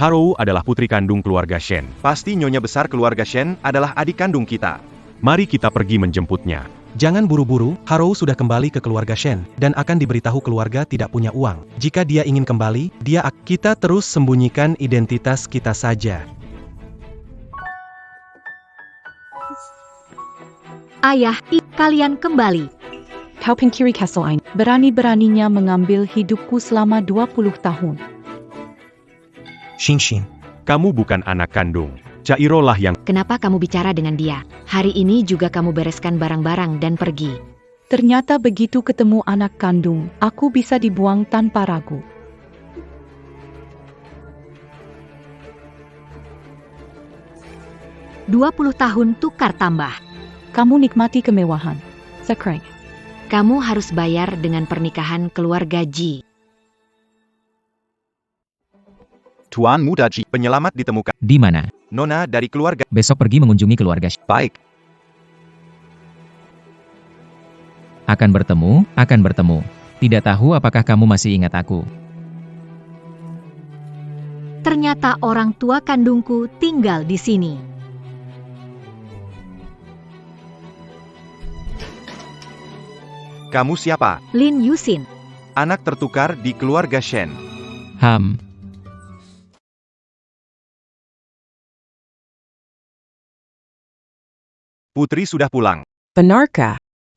Harou adalah putri kandung keluarga Shen. Pasti nyonya besar keluarga Shen adalah adik kandung kita. Mari kita pergi menjemputnya. Jangan buru-buru, Harou sudah kembali ke keluarga Shen, dan akan diberitahu keluarga tidak punya uang. Jika dia ingin kembali, kita terus sembunyikan identitas kita saja. Ayah, kalian kembali. Kau Pinkiri Castle Ain, berani-beraninya mengambil hidupku selama 20 tahun. Xinxin. Kamu bukan anak kandung. Cairo lah yang... Kenapa kamu bicara dengan dia? Hari ini juga kamu bereskan barang-barang dan pergi. Ternyata begitu ketemu anak kandung, aku bisa dibuang tanpa ragu. "20 tahun tukar tambah. Kamu nikmati kemewahan. Zakrai. Kamu harus bayar dengan pernikahan keluarga Ji." Tuan Muda Ji, penyelamat ditemukan. Di mana? Nona dari keluarga. Besok pergi mengunjungi keluarga. Baik. Akan bertemu. Tidak tahu apakah kamu masih ingat aku. Ternyata orang tua kandungku tinggal di sini. Kamu siapa? Lin Yusin. Anak tertukar di keluarga Shen. Putri sudah pulang. Benarkah?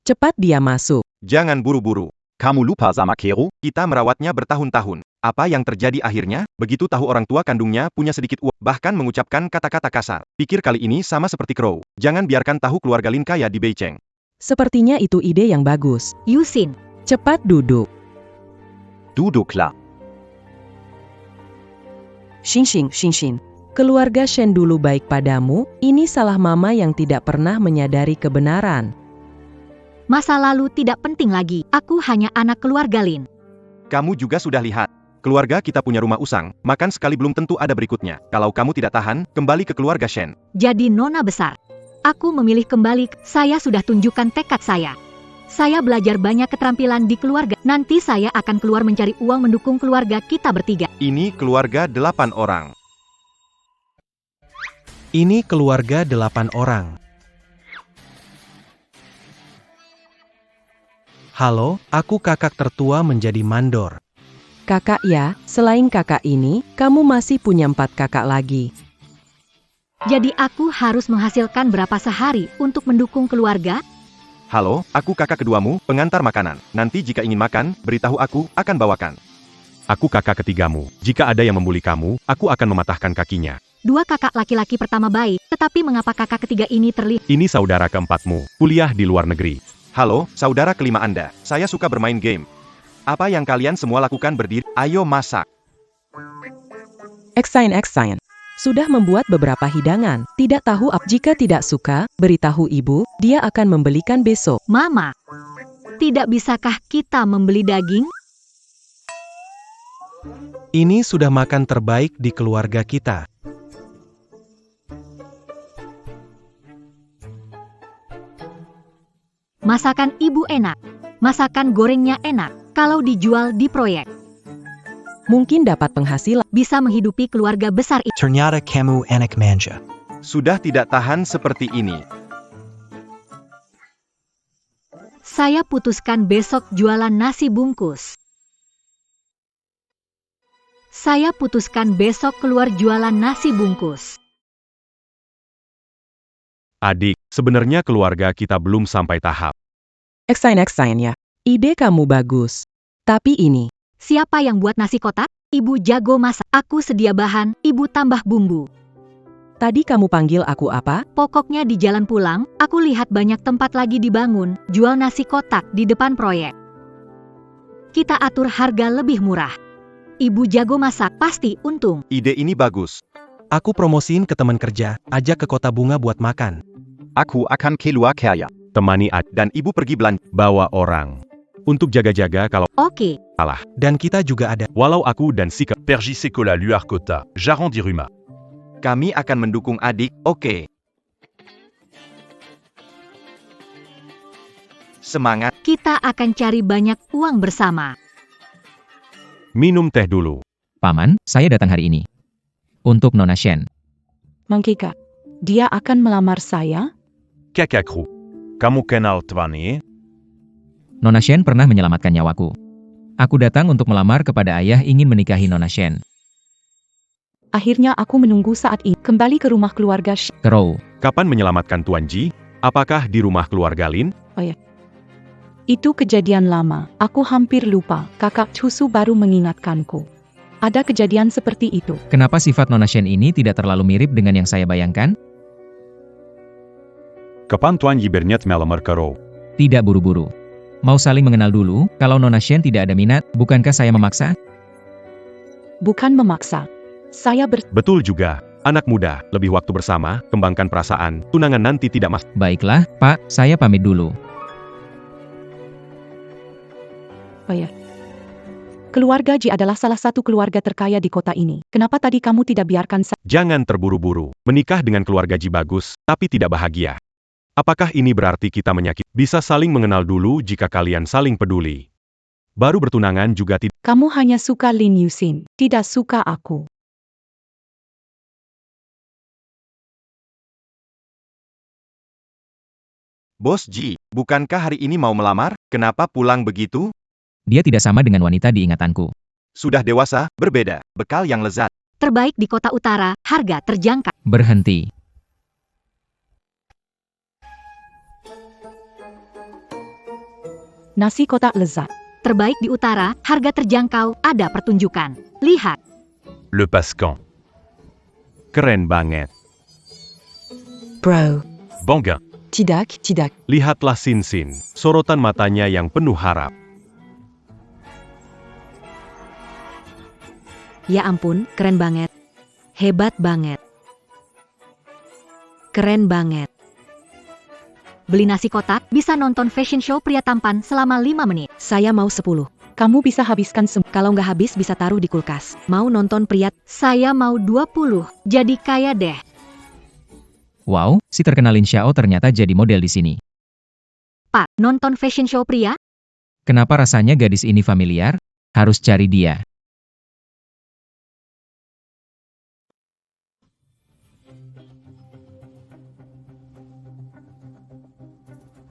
Cepat dia masuk. Jangan buru-buru. Kamu lupa sama Kero? Kita merawatnya bertahun-tahun. Apa yang terjadi akhirnya? Begitu tahu orang tua kandungnya punya sedikit uang, bahkan mengucapkan kata-kata kasar. Pikir kali ini sama seperti Crow. Jangan biarkan tahu keluarga Lin kaya di Beijing. Sepertinya itu ide yang bagus. Yusin. Cepat duduk. Duduklah. Xinxin. Keluarga Shen dulu baik padamu, ini salah mama yang tidak pernah menyadari kebenaran. Masa lalu tidak penting lagi, aku hanya anak keluarga Lin. Kamu juga sudah lihat. Keluarga kita punya rumah usang, makan sekali belum tentu ada berikutnya. Kalau kamu tidak tahan, kembali ke keluarga Shen. Jadi nona besar. Aku memilih kembali, saya sudah tunjukkan tekad saya. Saya belajar banyak keterampilan di keluarga, nanti saya akan keluar mencari uang mendukung keluarga kita bertiga. Ini keluarga 8 orang. Ini keluarga 8 orang. Halo, aku kakak tertua menjadi mandor. Kakak ya, selain kakak ini, kamu masih punya 4 kakak lagi. Jadi aku harus menghasilkan berapa sehari untuk mendukung keluarga? Halo, aku kakak keduamu, pengantar makanan. Nanti jika ingin makan, beritahu aku, akan bawakan. Aku kakak ketigamu. Jika ada yang membuli kamu, aku akan mematahkan kakinya. 2 kakak laki-laki pertama baik, tetapi mengapa kakak ketiga ini terlihat? Ini saudara keempatmu, kuliah di luar negeri. Halo, saudara kelima Anda. Saya suka bermain game. Apa yang kalian semua lakukan berdiri? Ayo masak. Excian. Sudah membuat beberapa hidangan. Tidak tahu jika tidak suka, beritahu ibu, dia akan membelikan besok. Mama, tidak bisakah kita membeli daging? Ini sudah makan terbaik di keluarga kita. Masakan ibu enak. Masakan gorengnya enak. Kalau dijual di proyek, Mungkin dapat penghasilan. bisa menghidupi keluarga besar ini. Ternyata kamu enak manja. Sudah tidak tahan seperti ini. Saya putuskan besok jualan nasi bungkus. Saya putuskan besok keluar jualan nasi bungkus. Adik, sebenarnya keluarga kita belum sampai tahap. Excian ya. Ide kamu bagus. Tapi ini, Siapa yang buat nasi kotak? Ibu jago masak. Aku sedia bahan, ibu tambah bumbu. tadi kamu panggil aku apa? Pokoknya di jalan pulang, aku lihat banyak tempat lagi dibangun, jual nasi kotak di depan proyek. Kita atur harga lebih murah. Ibu jago masak, pasti untung. Ide ini bagus. Aku promosiin ke teman kerja, ajak ke kota bunga buat makan. Aku akan keluar kaya. Temani Dan ibu pergi belanja. bawa orang. Untuk jaga-jaga kalau Oke. salah. Dan kita juga ada. Walau aku dan Sika Pergi Sekolah Luar Kota, Jarang di rumah. Kami akan mendukung adik, oke. Semangat. Kita akan cari banyak uang bersama. Minum teh dulu. Paman, saya datang hari ini. Untuk Nona Shen. Mengkika, dia akan melamar saya? Kakakru. Kamu kenal Tvani? Nona Shen pernah menyelamatkan nyawaku. Aku datang untuk melamar kepada ayah ingin menikahi Nona Shen. Akhirnya aku menunggu saat ini. Kembali ke rumah keluarga Crow. Kapan menyelamatkan Tuan Ji? Apakah di rumah keluarga Lin? Itu kejadian lama. Aku hampir lupa. Kakak Cusu baru mengingatkanku. Ada kejadian seperti itu. Kenapa sifat Nona Shen ini tidak terlalu mirip dengan yang saya bayangkan? Kapan Tuan Ji berniat melamar Crow? Tidak buru-buru. Mau saling mengenal dulu, kalau Nona Shen tidak ada minat, bukankah saya memaksa? Bukan memaksa. Saya Betul juga. Anak muda, lebih waktu bersama, kembangkan perasaan, tunangan nanti tidak mas. Baiklah, Pak, saya pamit dulu. Keluarga Ji adalah salah satu keluarga terkaya di kota ini. Kenapa tadi kamu tidak biarkan saya? Jangan terburu-buru. Menikah dengan keluarga Ji bagus, tapi tidak bahagia. Apakah ini berarti kita menyakiti? Bisa saling mengenal dulu jika kalian saling peduli. Baru bertunangan juga tidak. Kamu hanya suka Lin Yusin, tidak suka aku. Bos Ji, bukankah hari ini mau melamar? Kenapa pulang begitu? Dia tidak sama dengan wanita di ingatanku. Sudah dewasa, berbeda. Bekal yang lezat. Terbaik di kota utara, harga terjangkau. Berhenti. Nasi kotak lezat. Terbaik di utara, harga terjangkau, ada pertunjukan. Lihat. Le Pascan. Keren banget. Bro. Bangga. Tidak. Lihatlah Sin, sorotan matanya yang penuh harap. Ya ampun, keren banget. Hebat banget. Keren banget. Beli nasi kotak, bisa nonton fashion show pria tampan selama 5 menit. Saya mau 10. Kamu bisa habiskan semua. Kalau nggak habis bisa taruh di kulkas. Mau nonton pria? Saya mau 20. Jadi kaya deh. Wow, si terkenal Lin Xiao ternyata jadi model di sini. Pak, nonton fashion show pria? Kenapa rasanya gadis ini familiar? Harus cari dia.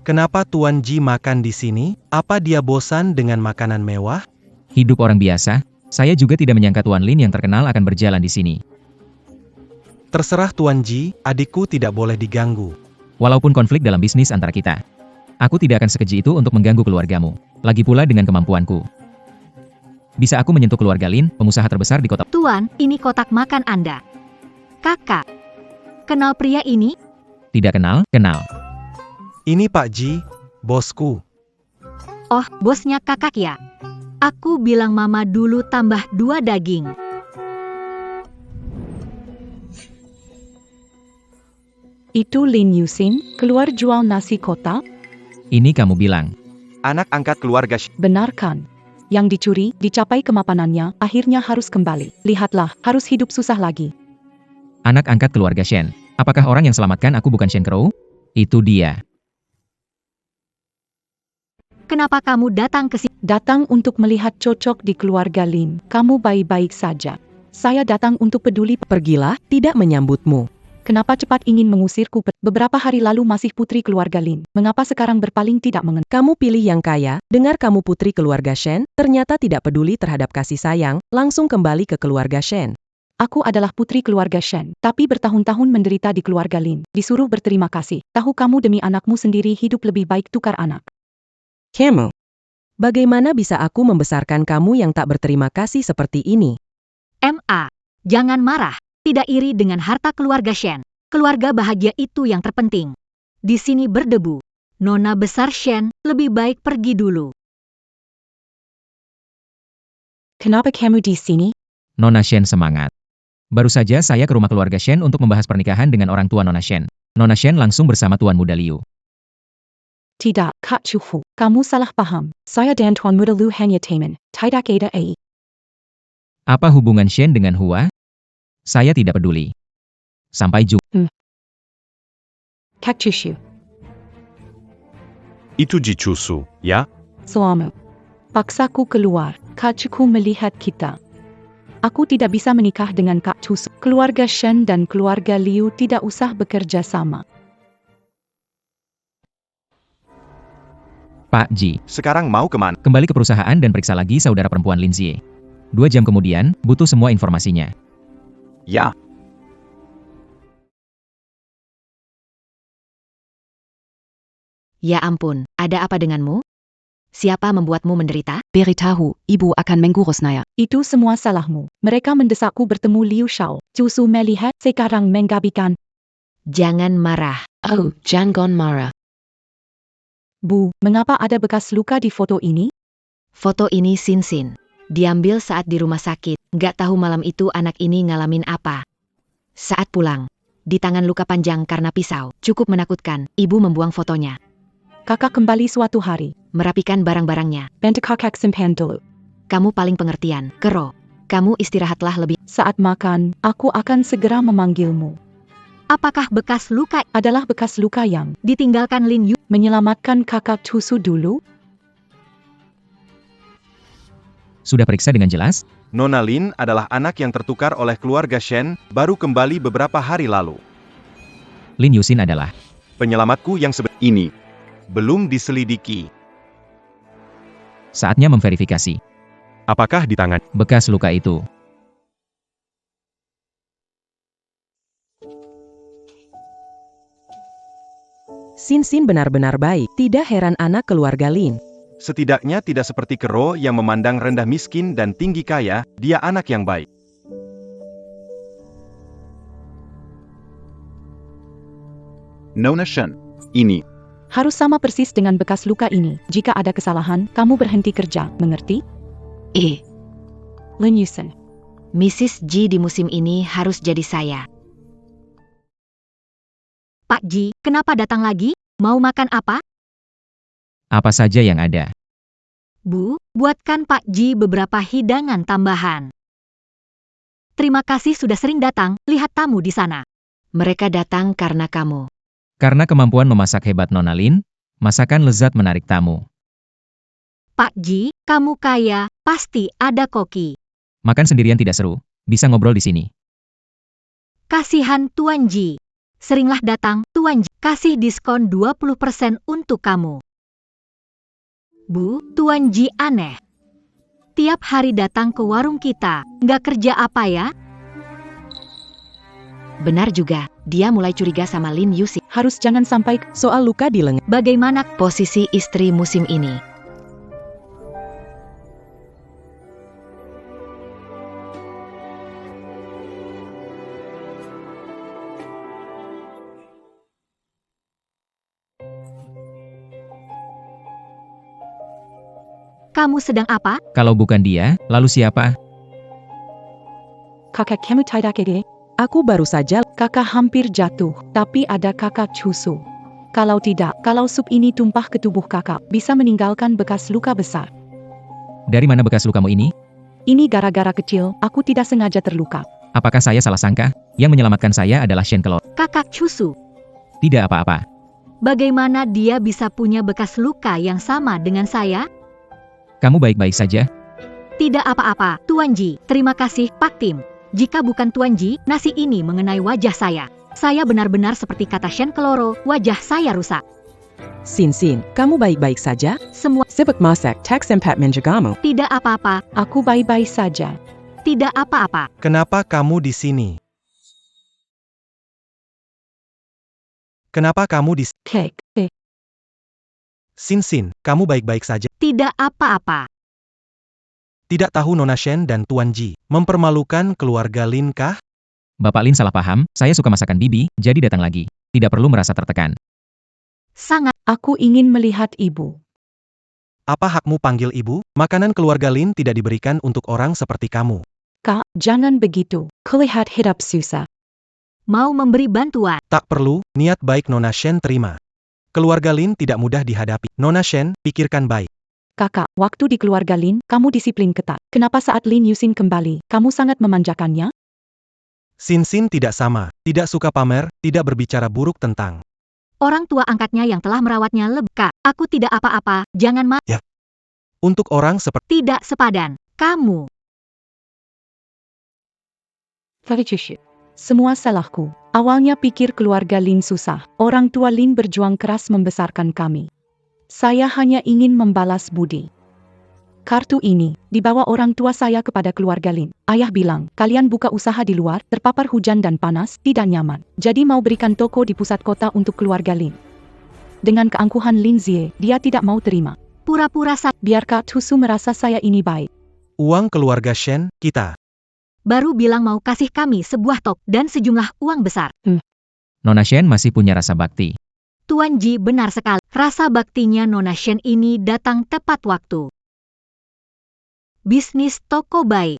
Kenapa Tuan Ji makan di sini? Apa dia bosan dengan makanan mewah? Hidup orang biasa, saya juga tidak menyangka Tuan Lin yang terkenal akan berjalan di sini. Terserah Tuan Ji, adikku tidak boleh diganggu. Walaupun konflik dalam bisnis antara kita. Aku tidak akan sekeji itu untuk mengganggu keluargamu. Lagi pula dengan kemampuanku. Bisa aku menyentuh keluarga Lin, pengusaha terbesar di kota. Tuan, ini kotak makan Anda. Kakak, kenal pria ini? Tidak kenal, kenal. Ini Pak Ji, bosku. Oh, bosnya kakak ya? Aku bilang mama dulu tambah 2 daging. Itu Lin Yusin, keluar jual nasi kotak? Ini kamu bilang. Anak angkat keluarga Benarkan. Yang dicuri, dicapai kemapanannya, akhirnya harus kembali. Lihatlah, harus hidup susah lagi. Anak angkat keluarga Shen. Apakah orang yang selamatkan aku bukan Shen Crow? Itu dia. Kenapa kamu datang ke sini? Datang untuk melihat cocok di keluarga Lin. Kamu baik-baik saja. Saya datang untuk peduli. Pergilah, tidak menyambutmu. Kenapa cepat ingin mengusirku? Beberapa hari lalu masih putri keluarga Lin. Mengapa sekarang berpaling tidak mengenal? Kamu pilih yang kaya, dengar kamu putri keluarga Shen, ternyata tidak peduli terhadap kasih sayang, langsung kembali ke keluarga Shen. Aku adalah putri keluarga Shen, tapi bertahun-tahun menderita di keluarga Lin. Disuruh berterima kasih. Tahu kamu demi anakmu sendiri hidup lebih baik tukar anak. Kamu. Bagaimana bisa aku membesarkan kamu yang tak berterima kasih seperti ini? MA, jangan marah. Tidak iri dengan harta keluarga Shen. Keluarga bahagia itu yang terpenting. Di sini berdebu. Nona besar Shen, lebih baik pergi dulu. Kenapa kamu di sini? Nona Shen semangat. Baru saja saya ke rumah keluarga Shen untuk membahas pernikahan dengan orang tua Nona Shen. Nona Shen langsung bersama Tuan Muda Liu. Tidak, Kak Chuhu. Kamu salah paham. Saya dan Tuan Muda Liu hanya teman. Tidak ada ai. Apa hubungan Shen dengan Hua? Saya tidak peduli. Sampai jumpa. Kak Chushu. Itu Ji Cusu, ya? Selamat. Paksaku keluar. Kak Chuhu melihat kita. Aku tidak bisa menikah dengan Kak Chusu. Keluarga Shen dan keluarga Liu tidak usah bekerja sama. Pak Ji, Sekarang mau kemana? kembali ke perusahaan dan periksa lagi saudara perempuan Lin Xie. 2 jam kemudian, butuh semua informasinya. Ya. Ya ampun, ada apa denganmu? Siapa membuatmu menderita? Beritahu, ibu akan mengurus Naya. Itu semua salahmu. Mereka mendesakku bertemu Liu Shao. Chusu melihat sekarang menggabikan. Jangan marah. Oh, jangan marah. Bu, mengapa ada bekas luka di foto ini? Foto ini Sin. Diambil saat di rumah sakit. Nggak tahu malam itu anak ini ngalamin apa. Saat pulang, di tangan luka panjang karena pisau. Cukup menakutkan, ibu membuang fotonya. Kakak kembali suatu hari. Merapikan barang-barangnya. Bantu kakak simpan dulu. Kamu paling pengertian, Kero. Kamu istirahatlah lebih. Saat makan, aku akan segera memanggilmu. Apakah bekas luka Adalah bekas luka yang ditinggalkan Lin Yu? menyelamatkan kakak Chusu dulu? Sudah periksa dengan jelas? Nona Lin adalah anak yang tertukar oleh keluarga Shen, baru kembali beberapa hari lalu. Lin Yusin adalah Penyelamatku yang ini belum diselidiki. saatnya memverifikasi Apakah di tangan? bekas luka itu. Sin benar-benar baik, tidak heran anak keluarga Lin. Setidaknya tidak seperti Kero yang memandang rendah miskin dan tinggi kaya, dia anak yang baik. Nona Shen, ini. Harus sama persis dengan bekas luka ini. Jika ada kesalahan, kamu berhenti kerja, mengerti? Lin Yusin. Mrs. Ji di musim ini harus jadi saya. Pak Ji, kenapa datang lagi? Mau makan apa? Apa saja yang ada. Bu, buatkan Pak Ji beberapa hidangan tambahan. Terima kasih sudah sering datang, lihat tamu di sana. Mereka datang karena kamu. Karena kemampuan memasak hebat Nona Lin, masakan lezat menarik tamu. Pak Ji, kamu kaya, pasti ada koki. Makan sendirian tidak seru, bisa ngobrol di sini. Kasihan Tuan Ji. Seringlah datang, Tuan Ji. Kasih diskon 20% untuk kamu. Bu, Tuan Ji aneh. Tiap hari datang ke warung kita, nggak kerja apa ya? Benar juga, dia mulai curiga sama Lin Yusi. Harus jangan sampai Soal luka di lengan. Bagaimana posisi istri musim ini? Kamu sedang apa? Kalau bukan dia, lalu siapa? kakak kamu tidak kege. Aku baru saja. Kakak hampir jatuh, tapi ada kakak Chusu. Kalau tidak, kalau sup ini tumpah ke tubuh kakak, bisa meninggalkan bekas luka besar. Dari mana bekas lukamu ini? Ini gara-gara kecil, aku tidak sengaja terluka. Apakah saya salah sangka? Yang menyelamatkan saya adalah Shen Kelor. Kakak Chusu. Tidak apa-apa. Bagaimana dia bisa punya bekas luka yang sama dengan saya? Kamu baik-baik saja? Tidak apa-apa, Tuan Ji. Terima kasih, Pak Tim. Jika bukan Tuan Ji, nasi ini mengenai wajah saya. Saya benar-benar seperti kata Shen Keloro, wajah saya rusak. Sin, kamu baik-baik saja? Semua Sibuk masak, tak sempat menjagamu. tidak apa-apa, Aku baik-baik saja. tidak apa-apa. Kenapa kamu di sini? Kenapa kamu di Kek. Sin, kamu baik-baik saja? Tidak apa-apa. Tidak tahu Nona Shen dan Tuan Ji mempermalukan keluarga Lin kah? Bapak Lin salah paham, saya suka masakan bibi, jadi datang lagi. Tidak perlu merasa tertekan. Sangat. Aku ingin melihat ibu. Apa hakmu panggil ibu? Makanan keluarga Lin tidak diberikan untuk orang seperti kamu. Kak, jangan begitu. Kulihat hidup susah. Mau memberi bantuan. Tak perlu, niat baik Nona Shen terima. Keluarga Lin tidak mudah dihadapi. Nona Shen, pikirkan baik. Kakak, waktu di keluarga Lin, kamu disiplin ketat. Kenapa saat Lin Yusin kembali, kamu sangat memanjakannya? Sin tidak sama, tidak suka pamer, tidak berbicara buruk tentang. Orang tua angkatnya yang telah merawatnya lebih. Kak, aku tidak apa-apa, jangan Untuk orang seperti tidak sepadan. Kamu Semua salahku. Awalnya pikir keluarga Lin susah. Orang tua Lin berjuang keras membesarkan kami. Saya hanya ingin membalas budi. Kartu ini dibawa orang tua saya kepada keluarga Lin. Ayah bilang, kalian buka usaha di luar, terpapar hujan dan panas, tidak nyaman. Jadi mau berikan toko di pusat kota untuk keluarga Lin. Dengan keangkuhan Lin Zie, dia tidak mau terima. Pura-pura Biar Kak Tusu merasa saya ini baik. Uang keluarga Shen, kita. baru bilang mau kasih kami sebuah tok dan sejumlah uang besar. Nona Shen masih punya rasa bakti. Tuan Ji benar sekali. Rasa baktinya Nona Shen ini datang tepat waktu. Bisnis toko baik.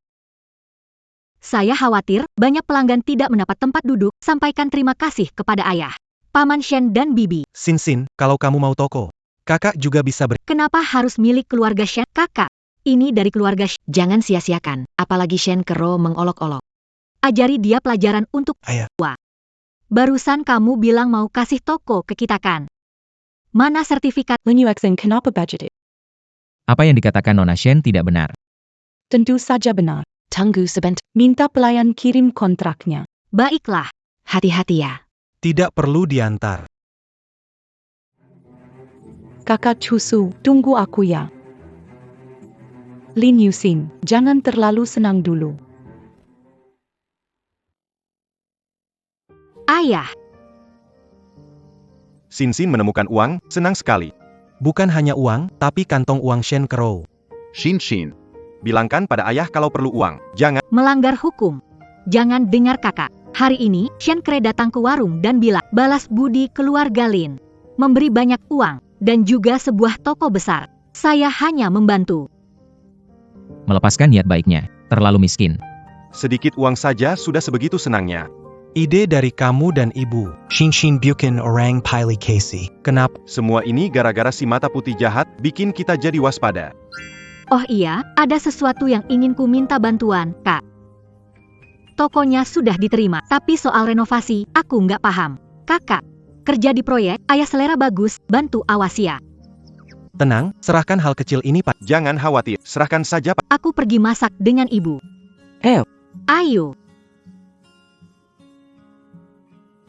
Saya khawatir banyak pelanggan tidak mendapat tempat duduk. Sampaikan terima kasih kepada ayah, Paman Shen dan Bibi. Sin, kalau kamu mau toko, kakak juga bisa Kenapa harus milik keluarga Shen? Kakak, ini dari keluarga Shen. Jangan sia-siakan, apalagi Shen Kero mengolok-olok. Ajari dia pelajaran untuk Ayah. Barusan kamu bilang mau kasih toko ke kita kan? Mana sertifikat? Lin Yuexin kenapa budget? Apa yang dikatakan Nona Shen tidak benar. Tentu saja benar. Tunggu sebentar, Minta pelayan kirim kontraknya. Baiklah. hati-hati ya. Tidak perlu diantar. Kakak Tusu, tunggu aku ya. Lin Yusin, jangan terlalu senang dulu. Ayah, Sin menemukan uang, senang sekali. Bukan hanya uang, tapi kantong uang Shen Crow. Shin. Bilangkan pada ayah kalau perlu uang. Jangan. melanggar hukum. Jangan dengar kakak. Hari ini, Shen Kre datang ke warung dan bilang, balas budi keluarga Lin. Memberi banyak uang, dan juga sebuah toko besar. Saya hanya membantu. Melepaskan niat baiknya. Terlalu miskin. Sedikit uang saja sudah sebegitu senangnya. Ide dari kamu dan ibu. Shin Bukin Orang Piley Casey. Kenapa? Semua ini gara-gara si mata putih jahat, bikin kita jadi waspada. Oh iya, ada sesuatu yang ingin ku minta bantuan, Kak. Tokonya sudah diterima, tapi soal renovasi, aku nggak paham. Kakak, kerja di proyek, ayah selera bagus, bantu awas ya. Tenang, serahkan hal kecil ini Pak. Jangan khawatir, serahkan saja Pak. Aku pergi masak dengan ibu. Ayo.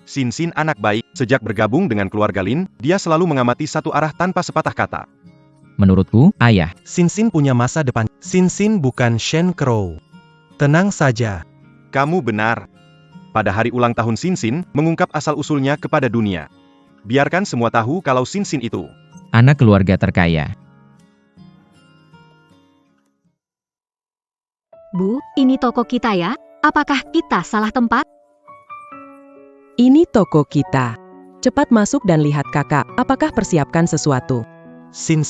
Sin anak baik, sejak bergabung dengan keluarga Lin, dia selalu mengamati satu arah tanpa sepatah kata. Menurutku, ayah. Sin punya masa depan. Sin bukan Shen Crow. Tenang saja. Kamu benar. Pada hari ulang tahun Sin mengungkap asal-usulnya kepada dunia. Biarkan semua tahu kalau Sin itu Anak keluarga terkaya. Bu, ini toko kita ya? Apakah kita salah tempat? Ini toko kita. Cepat masuk dan lihat kakak, apakah persiapkan sesuatu? Sin,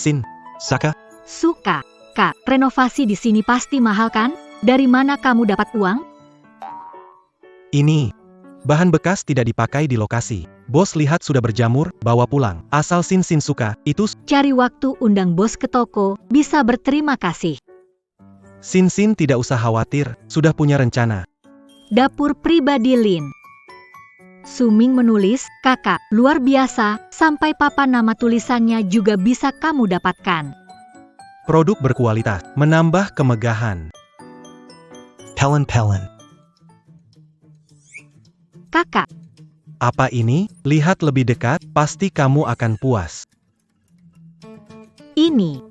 Saka? Suka. Kak, renovasi di sini pasti mahal kan? Dari mana kamu dapat uang? Ini. Bahan bekas tidak dipakai di lokasi. Bos lihat sudah berjamur, bawa pulang. Asal Sin suka, itu Cari waktu undang bos ke toko, bisa berterima kasih. Sin tidak usah khawatir, sudah punya rencana. Dapur pribadi Lin. Suming menulis, kakak, luar biasa, sampai papan nama tulisannya juga bisa kamu dapatkan. Produk berkualitas, menambah kemegahan. Pelen. Kakak, Apa ini? Lihat lebih dekat, pasti kamu akan puas. ini.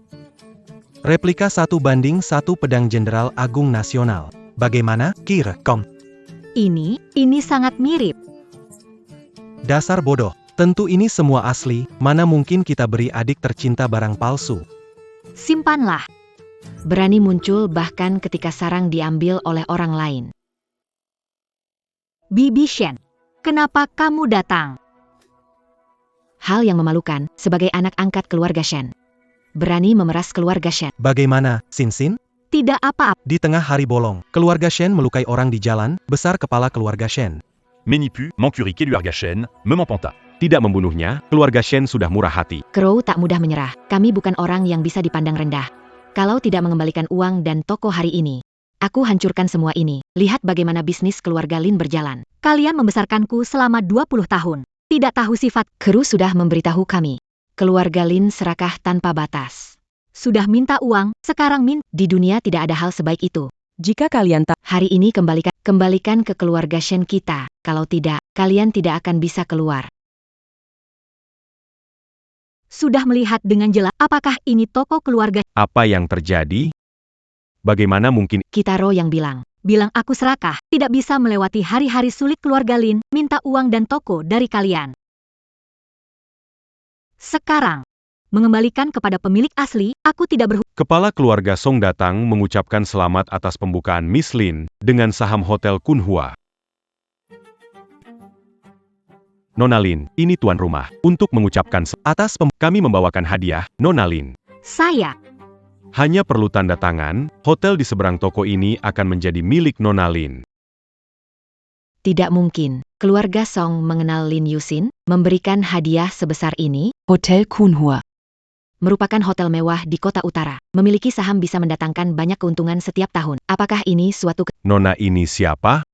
Replika 1:1 pedang Jenderal Agung Nasional. Bagaimana, Kom? Ini sangat mirip. Dasar bodoh. Tentu ini semua asli, mana mungkin kita beri adik tercinta barang palsu. Simpanlah. Berani muncul bahkan ketika sarang diambil oleh orang lain. Bibi Shen, kenapa kamu datang? Hal yang memalukan, sebagai anak angkat keluarga Shen. Berani memeras keluarga Shen. Bagaimana, Sin? Tidak apa-apa. Di tengah hari bolong, keluarga Shen melukai orang di jalan, besar kepala keluarga Shen. Menipu, m'encuri keluarga Shen, me m'empanta. Tidak membunuhnya, keluarga Shen sudah murah hati. Crow tak mudah menyerah, kami bukan orang yang bisa dipandang rendah. Kalau tidak mengembalikan uang dan toko hari ini, aku hancurkan semua ini. Lihat bagaimana bisnis keluarga Lin berjalan. Kalian membesarkanku selama 20 tahun. Tidak tahu sifat. Kru sudah memberitahu kami. Keluarga Lin serakah tanpa batas. Sudah minta uang, sekarang Di dunia tidak ada hal sebaik itu. Jika kalian tak Hari ini kembalikan. Kembalikan ke keluarga Shen kita, kalau tidak, kalian tidak akan bisa keluar. Sudah melihat dengan jelas, apakah ini toko keluarga? Apa yang terjadi? Bagaimana mungkin Kitaro yang bilang. Bilang aku serakah, tidak bisa melewati hari-hari sulit keluarga Lin, minta uang dan toko dari kalian. Sekarang, mengembalikan kepada pemilik asli, aku tidak Kepala keluarga Song datang mengucapkan selamat atas pembukaan Miss Lin dengan saham Hotel Kunhua. Nona Lin, ini tuan rumah. Untuk mengucapkan kami membawakan hadiah, Nona Lin. Saya. Hanya perlu tanda tangan, hotel di seberang toko ini akan menjadi milik Nona Lin. Tidak mungkin, keluarga Song mengenal Lin Yusin, memberikan hadiah sebesar ini. Hotel Kunhua. Merupakan hotel mewah di kota utara. Memiliki saham bisa mendatangkan banyak keuntungan setiap tahun. Apakah ini suatu Nona ini siapa?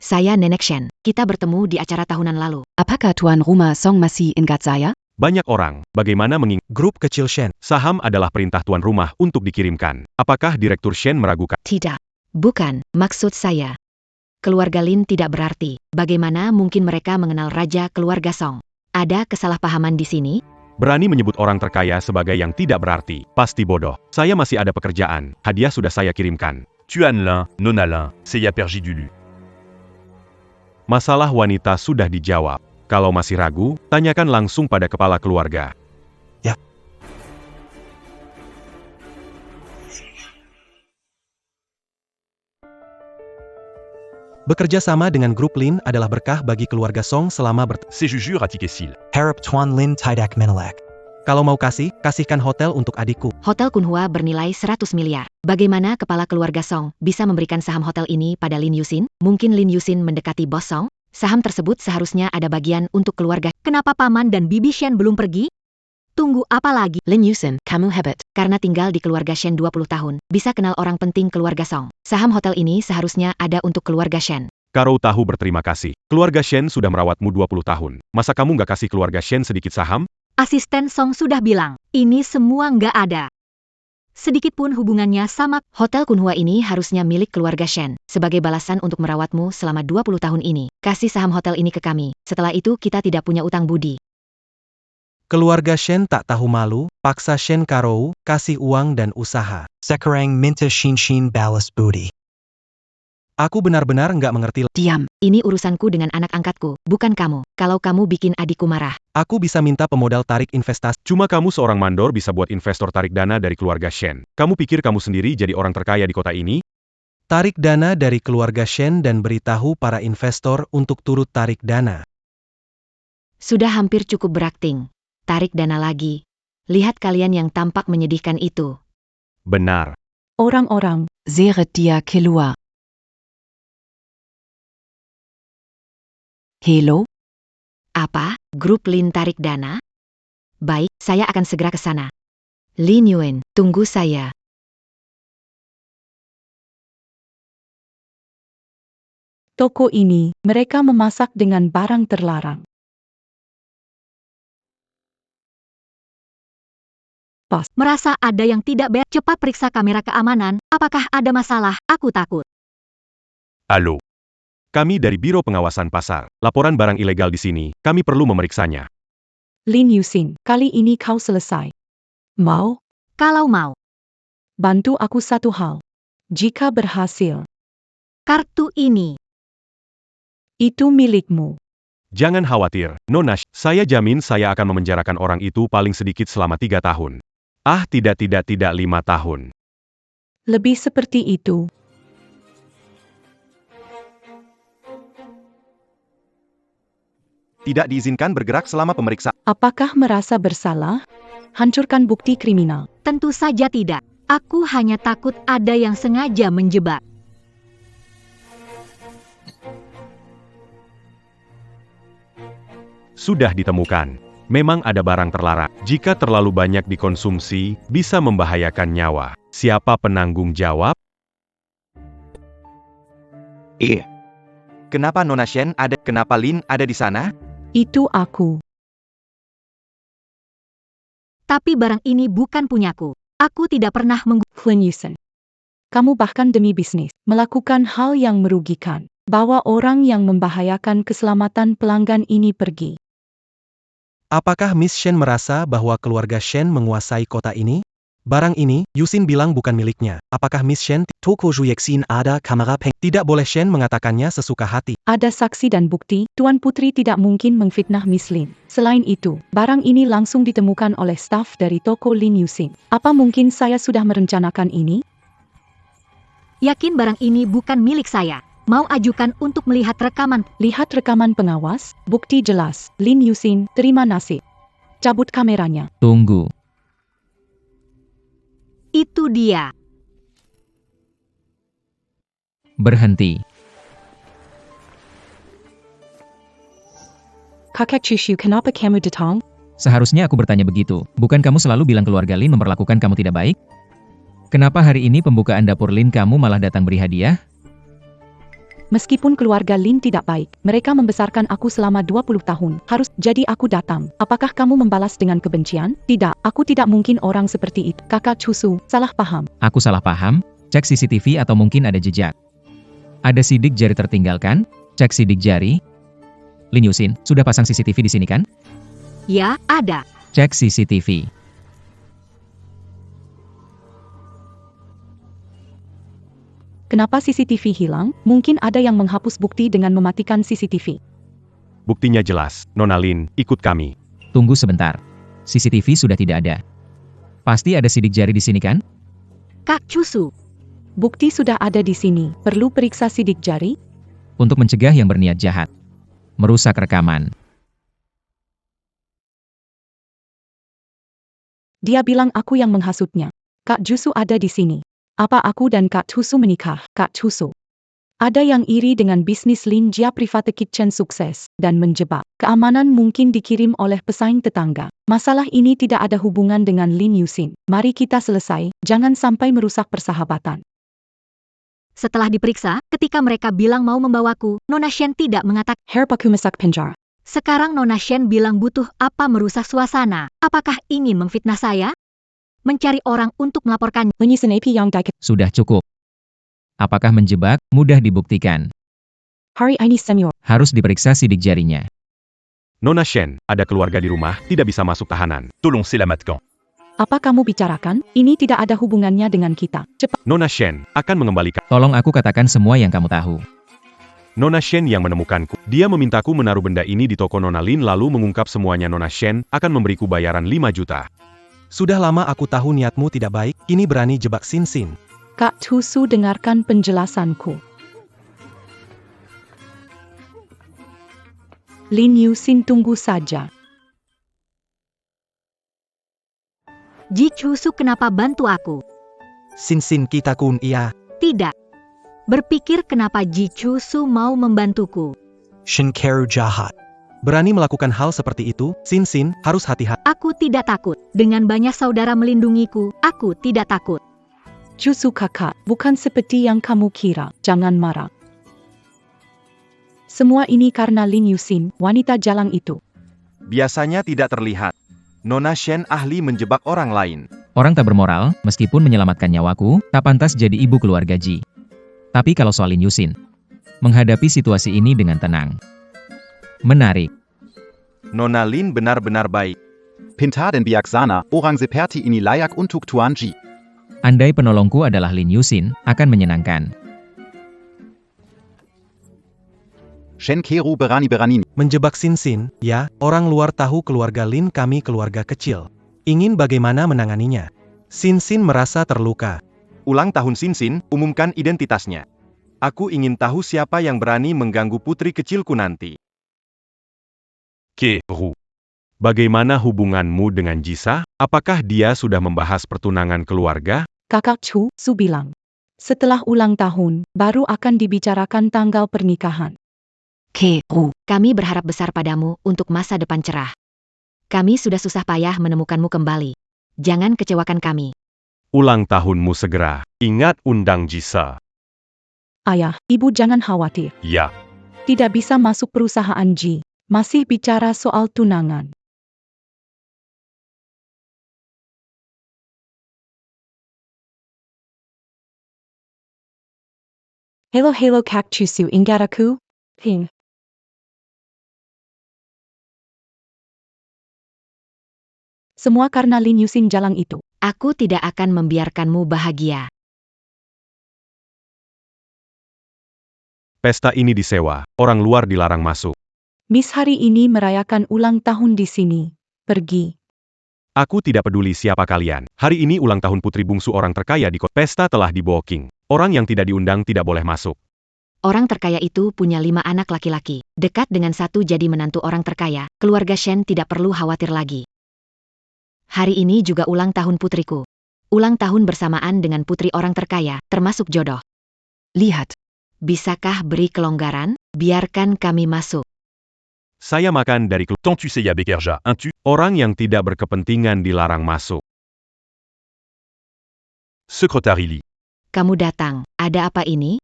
Saya Nenek Shen. Kita bertemu di acara tahunan lalu. Apakah tuan rumah Song masih ingat saya? Banyak orang, bagaimana mengingat Grup kecil Shen. saham adalah perintah tuan rumah untuk dikirimkan. Apakah Direktur Shen meragukan? Tidak. Bukan, maksud saya. Keluarga Lin tidak berarti. Bagaimana mungkin mereka mengenal raja keluarga Song? Ada kesalahpahaman di sini? Berani menyebut orang terkaya sebagai yang tidak berarti. Pasti bodoh. Saya masih ada pekerjaan. Hadiah sudah saya kirimkan. Tuan Lin, Nona Lin, Seiya Perji Dulu. Masalah wanita sudah dijawab. Kalau masih ragu, tanyakan langsung pada kepala keluarga. Bekerja sama dengan grup Lin adalah berkah bagi keluarga Song selama C'est Jujur à Tikesil. Harap Tuan Lin Tidak Menelak. Kalau mau kasih, kasihkan hotel untuk adikku. Hotel Kunhua bernilai 100 miliar. Bagaimana kepala keluarga Song bisa memberikan saham hotel ini pada Lin Yusin? Mungkin Lin Yusin mendekati bos Song? Saham tersebut seharusnya ada bagian untuk keluarga. Kenapa paman dan bibi Shen belum pergi? Tunggu apa lagi? Lin Yusin, kamu hebat. Karena tinggal di keluarga Shen 20 tahun, bisa kenal orang penting keluarga Song. Saham hotel ini seharusnya ada untuk keluarga Shen. Karo tahu berterima kasih. Keluarga Shen sudah merawatmu 20 tahun. Masa kamu nggak kasih keluarga Shen sedikit saham? Asisten Song sudah bilang, ini semua nggak ada. Sedikit pun hubungannya sama. Hotel Kunhua ini harusnya milik keluarga Shen. Sebagai balasan untuk merawatmu selama 20 tahun ini, kasih saham hotel ini ke kami. Setelah itu kita tidak punya utang budi. Keluarga Shen tak tahu malu, paksa Shen Karou, kasih uang dan usaha. Sekarang minta Shin balas budi. Aku benar-benar nggak mengerti. Diam, ini urusanku dengan anak angkatku, bukan kamu. Kalau kamu bikin adikku marah. Aku bisa minta pemodal tarik investasi. Cuma kamu seorang mandor bisa buat investor tarik dana dari keluarga Shen. Kamu pikir kamu sendiri jadi orang terkaya di kota ini? Tarik dana dari keluarga Shen dan beritahu para investor untuk turut tarik dana. Sudah hampir cukup berakting. Tarik dana lagi. Lihat kalian yang tampak menyedihkan itu. Benar. Orang-orang, seret dia keluar. Hello? Apa? Grup Lin tarik dana? Baik, saya akan segera ke sana. Lin Yuen, tunggu saya. Toko ini, mereka memasak dengan barang terlarang. Merasa ada yang tidak beres, cepat periksa kamera keamanan. Apakah ada masalah? Aku takut. Halo. Kami dari Biro Pengawasan Pasar. Laporan barang ilegal di sini, kami perlu memeriksanya. Lin Yusin, kali ini kau selesai. Mau? Kalau mau. Bantu aku satu hal. Jika berhasil, Kartu ini. itu milikmu. Jangan khawatir, Nona. Saya jamin saya akan memenjarakan orang itu paling sedikit selama 3 tahun. Ah, tidak 5 tahun. Lebih seperti itu. Tidak diizinkan bergerak selama pemeriksaan. Apakah merasa bersalah? Hancurkan bukti kriminal. Tentu saja tidak. Aku hanya takut ada yang sengaja menjebak. Sudah ditemukan. Memang ada barang terlarang. Jika terlalu banyak dikonsumsi, bisa membahayakan nyawa. Siapa penanggung jawab? Kenapa Nona Shen ada? Kenapa Lin ada di sana? Itu aku. Tapi barang ini bukan punyaku. Aku tidak pernah Lin Yusin. Kamu bahkan demi bisnis, melakukan hal yang merugikan. Bawa orang yang membahayakan keselamatan pelanggan ini pergi. Apakah Miss Shen merasa bahwa keluarga Shen menguasai kota ini? Barang ini, Yusin bilang bukan miliknya. Apakah Miss Shen? Toko Zhuyexin ada kamera peng. Tidak boleh Shen mengatakannya sesuka hati. Ada saksi dan bukti, Tuan Putri tidak mungkin memfitnah Miss Lin. Selain itu, barang ini langsung ditemukan oleh staf dari toko Lin Yusin. Apa mungkin saya sudah merencanakan ini? Yakin barang ini bukan milik saya. Mau ajukan untuk melihat rekaman. Lihat rekaman pengawas, bukti jelas. Lin Yusin, terima nasib. Cabut kameranya. Tunggu. Itu dia. Berhenti. Kakak Chushu, kenapa kamu datang? Seharusnya aku bertanya begitu. Bukan kamu selalu bilang keluarga Lin memperlakukan kamu tidak baik? Kenapa hari ini pembukaan dapur Lin kamu malah datang beri hadiah? Meskipun keluarga Lin tidak baik, mereka membesarkan aku selama 20 tahun. Harus jadi aku datang. Apakah kamu membalas dengan kebencian? Tidak, aku tidak mungkin orang seperti itu. Kakak Chushu, salah paham. Aku salah paham? Cek CCTV atau mungkin ada jejak. Ada sidik jari tertinggalkan? Cek sidik jari. Lin Yusin, sudah pasang CCTV di sini kan? Ya, ada. Cek CCTV. Kenapa CCTV hilang? Mungkin ada yang menghapus bukti dengan mematikan CCTV. Buktinya jelas. Nona Lin, ikut kami. Tunggu sebentar. CCTV sudah tidak ada. Pasti ada sidik jari di sini kan? Kak Chushu. Bukti sudah ada di sini. Perlu periksa sidik jari? Untuk mencegah yang berniat jahat. Merusak rekaman. Dia bilang aku yang menghasutnya. Kak Chushu ada di sini. Apa aku dan Kak Chushu menikah, Kak Chushu? Ada yang iri dengan bisnis Lin Jia Private Kitchen sukses dan menjebak. Keamanan mungkin dikirim oleh pesaing tetangga. Masalah ini tidak ada hubungan dengan Lin Yusin. Mari kita selesai, jangan sampai merusak persahabatan. Setelah diperiksa, ketika mereka bilang mau membawaku, Nona Shen tidak mengatakan. Herpaku masak penjara. Sekarang Nona Shen bilang butuh apa merusak suasana. Apakah ingin memfitnah saya? Mencari orang untuk melaporkannya. Menyisan AP yang daik. Sudah cukup. Apakah menjebak? Mudah dibuktikan. Hari ini senior. Harus diperiksa sidik jarinya. Nona Shen, ada keluarga di rumah, tidak bisa masuk tahanan. Tolong selamatkan. Apa kamu bicarakan? Ini tidak ada hubungannya dengan kita. Cepat. Nona Shen akan mengembalikan. Tolong aku katakan semua yang kamu tahu. Nona Shen yang menemukanku. Dia memintaku menaruh benda ini di toko Nona Lin lalu mengungkap semuanya. Nona Shen akan memberiku bayaran 5 juta. Sudah lama aku tahu niatmu tidak baik, kini berani jebak Sin Sin. Kak Chushu, dengarkan penjelasanku. Lin Yusin, tunggu saja. Ji Chushu kenapa bantu aku? Sin Sin kita kun iya. Tidak. Berpikir kenapa Ji Chushu mau membantuku. Shen Keru jahat. Berani melakukan hal seperti itu, Sin Sin harus hati-hati. Aku tidak takut. Dengan banyak saudara melindungiku, aku tidak takut. Chushu kakak, bukan seperti yang kamu kira. Jangan marah. Semua ini karena Lin Yusin, wanita jalang itu. Biasanya tidak terlihat. Nona Shen ahli menjebak orang lain. Orang tak bermoral, meskipun menyelamatkan nyawaku, tak pantas jadi ibu keluarga Ji. Tapi kalau soal Lin Yusin, menghadapi situasi ini dengan tenang. Menarik. Nona Lin benar-benar baik. Pintar dan bijaksana, orang seperti ini layak untuk Tuan Ji. Andai penolongku adalah Lin Yusin, akan menyenangkan. Shen Keru berani-berani. Menjebak Sin Sin, ya, orang luar tahu keluarga Lin kami keluarga kecil. Ingin bagaimana menanganinya. Sin Sin merasa terluka. Ulang tahun Sin Sin, umumkan identitasnya. Aku ingin tahu siapa yang berani mengganggu putri kecilku nanti. Keru. Bagaimana hubunganmu dengan Jisa? Apakah dia sudah membahas pertunangan keluarga? Kakak Chushu bilang. Setelah ulang tahun, baru akan dibicarakan tanggal pernikahan. Keru, kami berharap besar padamu untuk masa depan cerah. Kami sudah susah payah menemukanmu kembali. Jangan kecewakan kami. Ulang tahunmu segera. Ingat undang Jisa. Ayah, ibu jangan khawatir. Ya. Tidak bisa masuk perusahaan Ji. Masih bicara soal tunangan. Halo Cactusu Inggaraku. Ping. Semua karena Lin Yusin jalang itu. Aku tidak akan membiarkanmu bahagia. Pesta ini disewa, orang luar dilarang masuk. Miss hari ini merayakan ulang tahun di sini. Pergi. Aku tidak peduli siapa kalian. Hari ini ulang tahun putri bungsu orang terkaya di kota. Pesta telah di-booking. Orang yang tidak diundang tidak boleh masuk. Orang terkaya itu punya 5 anak laki-laki. Dekat dengan satu jadi menantu orang terkaya, keluarga Shen tidak perlu khawatir lagi. Hari ini juga ulang tahun putriku. Ulang tahun bersamaan dengan putri orang terkaya, termasuk jodoh. Lihat. Bisakah beri kelonggaran? Biarkan kami masuk. Saya makan dari Tant tu sais ya Bekerja, un tu. orang yang tidak berkepentingan dilarang masuk. Secretary Lee. Kamu datang. Ada apa ini?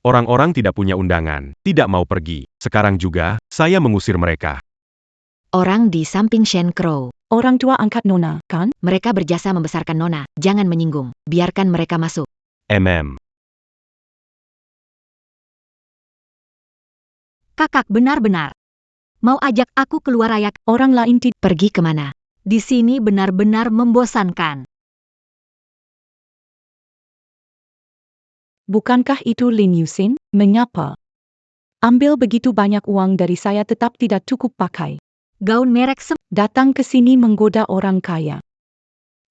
Orang-orang tidak punya undangan, tidak mau pergi. Sekarang juga, saya mengusir mereka. Orang di samping Shen Crow. Orang tua angkat Nona, kan? Mereka berjasa membesarkan Nona. Jangan menyinggung. Biarkan mereka masuk. Kakak benar-benar mau ajak aku keluar ayak. Orang lain tidak. Pergi kemana? Di sini benar-benar membosankan. Bukankah itu Lin Yusin? Mengapa? Ambil begitu banyak uang dari saya tetap tidak cukup pakai. Gaun merek Datang ke sini menggoda orang kaya.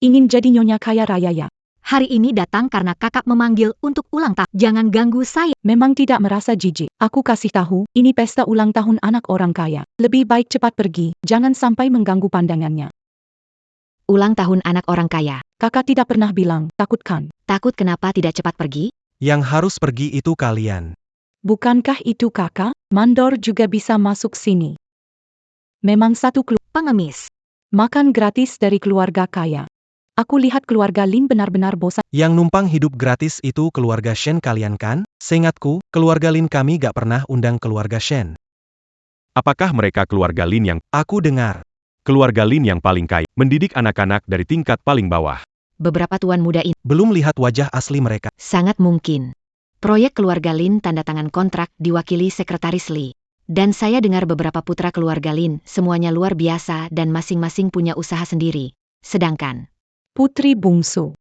Ingin jadi nyonya kaya raya ya? hari ini datang karena kakak memanggil untuk ulang tahun. Jangan ganggu saya. Memang tidak merasa jijik. Aku kasih tahu, ini pesta ulang tahun anak orang kaya. Lebih baik cepat pergi, jangan sampai mengganggu pandangannya. Ulang tahun anak orang kaya. Kakak tidak pernah bilang, takut kan? Takut kenapa tidak cepat pergi? Yang harus pergi itu kalian. Bukankah itu kakak? Mandor juga bisa masuk sini. Memang satu Pengemis. makan gratis dari keluarga kaya. Aku lihat keluarga Lin benar-benar bosan. Yang numpang hidup gratis itu keluarga Shen kalian kan? Seingatku, keluarga Lin kami gak pernah undang keluarga Shen. Apakah mereka keluarga Lin yang... Aku dengar. Keluarga Lin yang paling kaya, mendidik anak-anak dari tingkat paling bawah. Beberapa tuan muda ini. Belum lihat wajah asli mereka. Sangat mungkin. Proyek keluarga Lin tanda tangan kontrak diwakili Sekretaris Lee. Dan saya dengar beberapa putra keluarga Lin semuanya luar biasa dan masing-masing punya usaha sendiri. Sedangkan Putri bungsu.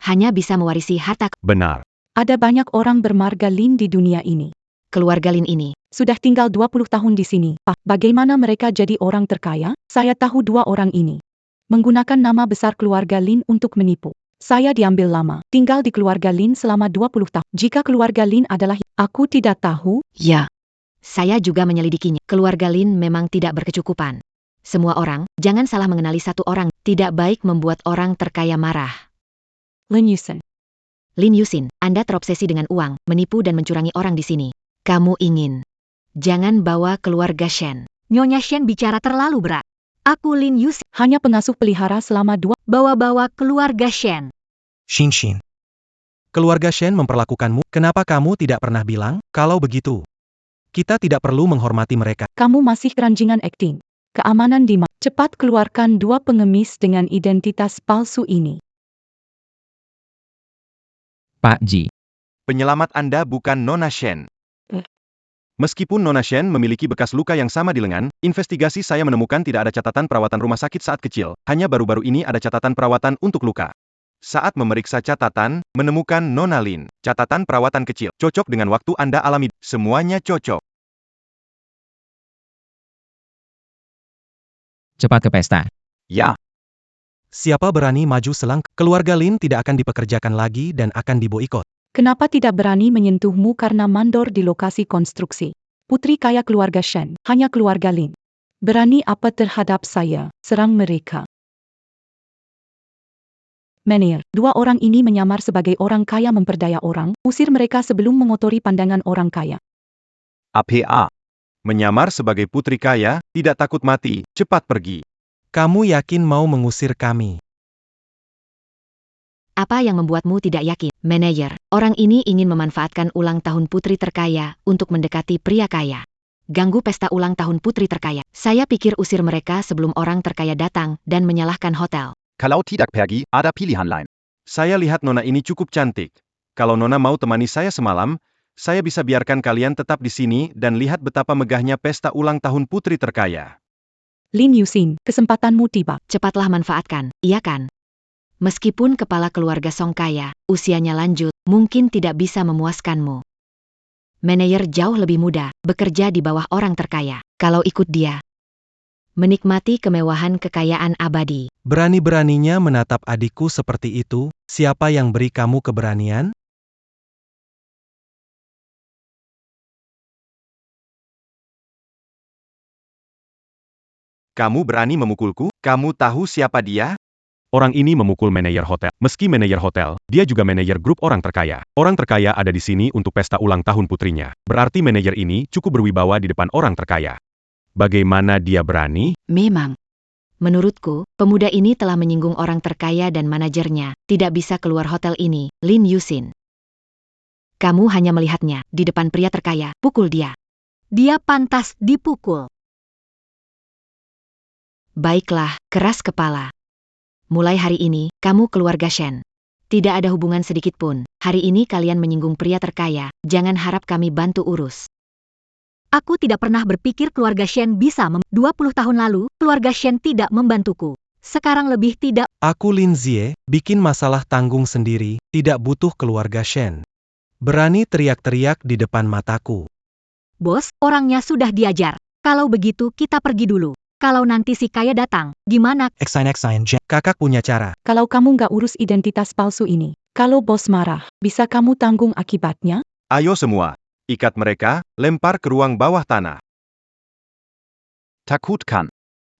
hanya bisa mewarisi harta Benar. Ada banyak orang bermarga Lin di dunia ini. keluarga Lin ini. Sudah tinggal 20 tahun di sini. Bagaimana mereka jadi orang terkaya? Saya tahu 2 orang ini. Menggunakan nama besar keluarga Lin untuk menipu. Saya diambil lama. Tinggal di keluarga Lin selama 20 tahun. Jika keluarga Lin adalah... Aku tidak tahu. Ya. Saya juga menyelidikinya. Keluarga Lin memang tidak berkecukupan. Semua orang, jangan salah mengenali satu orang. Tidak baik membuat orang terkaya marah. Lin Yusin. Lin Yusin, Anda terobsesi dengan uang, menipu dan mencurangi orang di sini. Kamu ingin. Jangan bawa keluarga Shen. Nyonya Shen bicara terlalu berat. Aku Lin Yusin. Hanya pengasuh pelihara selama 2... Bawa-bawa keluarga Shen. Shin. Keluarga Shen memperlakukanmu, kenapa kamu tidak pernah bilang, kalau begitu? Kita tidak perlu menghormati mereka. Kamu masih keranjingan akting. Keamanan di mana? Cepat keluarkan 2 pengemis dengan identitas palsu ini. Pak Ji. Penyelamat Anda bukan Nona Shen. Meskipun Nona Shen memiliki bekas luka yang sama di lengan, investigasi saya menemukan tidak ada catatan perawatan rumah sakit saat kecil. Hanya baru-baru ini ada catatan perawatan untuk luka. Saat memeriksa catatan, menemukan Nona Lin. Catatan perawatan kecil. Cocok dengan waktu Anda alami. Semuanya cocok. Cepat ke pesta. Ja. Siapa berani maju selang, keluarga Lin tidak akan dipekerjakan lagi dan akan diboikot. Kenapa tidak berani menyentuhmu karena mandor di lokasi konstruksi? Putri kaya keluarga Shen, hanya keluarga Lin. Berani apa terhadap saya? Serang mereka. Menir, 2 orang ini menyamar sebagai orang kaya memperdaya orang, usir mereka sebelum mengotori pandangan orang kaya. APA. Menyamar sebagai putri kaya, tidak takut mati, cepat pergi. Kamu yakin mau mengusir kami? Apa yang membuatmu tidak yakin? Manajer, orang ini ingin memanfaatkan ulang tahun putri terkaya untuk mendekati pria kaya. Ganggu pesta ulang tahun putri terkaya. Saya pikir usir mereka sebelum orang terkaya datang dan menyalahkan hotel. Kalau tidak pergi, ada pilihan lain. Saya lihat Nona ini cukup cantik. Kalau Nona mau temani saya semalam, saya bisa biarkan kalian tetap di sini dan lihat betapa megahnya pesta ulang tahun putri terkaya. Lin Yusin, kesempatanmu tiba. Cepatlah manfaatkan, iya kan? Meskipun kepala keluarga Song kaya, usianya lanjut, mungkin tidak bisa memuaskanmu. Manajer jauh lebih muda, bekerja di bawah orang terkaya. Kalau ikut dia, menikmati kemewahan kekayaan abadi. Berani-beraninya menatap adikku seperti itu, siapa yang beri kamu keberanian? Kamu berani memukulku? Kamu tahu siapa dia? Orang ini memukul manajer hotel. Meski manajer hotel, dia juga manajer grup orang terkaya. Orang terkaya ada di sini untuk pesta ulang tahun putrinya. Berarti manajer ini cukup berwibawa di depan orang terkaya. Bagaimana dia berani? Memang. Menurutku, pemuda ini telah menyinggung orang terkaya dan manajernya, tidak bisa keluar hotel ini, Lin Yusin. Kamu hanya melihatnya, di depan pria terkaya, pukul dia. Dia pantas dipukul. Baiklah, keras kepala. Mulai hari ini, kamu keluarga Shen. Tidak ada hubungan sedikit pun. Hari ini kalian menyinggung pria terkaya, jangan harap kami bantu urus. Aku tidak pernah berpikir keluarga Shen bisa 20 tahun lalu, keluarga Shen tidak membantuku. Sekarang lebih tidak. Aku Lin Zie, bikin masalah tanggung sendiri, tidak butuh keluarga Shen. Berani teriak-teriak di depan mataku. Bos, orangnya sudah diajar. Kalau begitu kita pergi dulu. Kalau nanti si kaya datang, gimana? Kakak punya cara. Kalau kamu nggak urus identitas palsu ini, kalau bos marah, bisa kamu tanggung akibatnya? Ayo semua, ikat mereka, lempar ke ruang bawah tanah. Takutkan.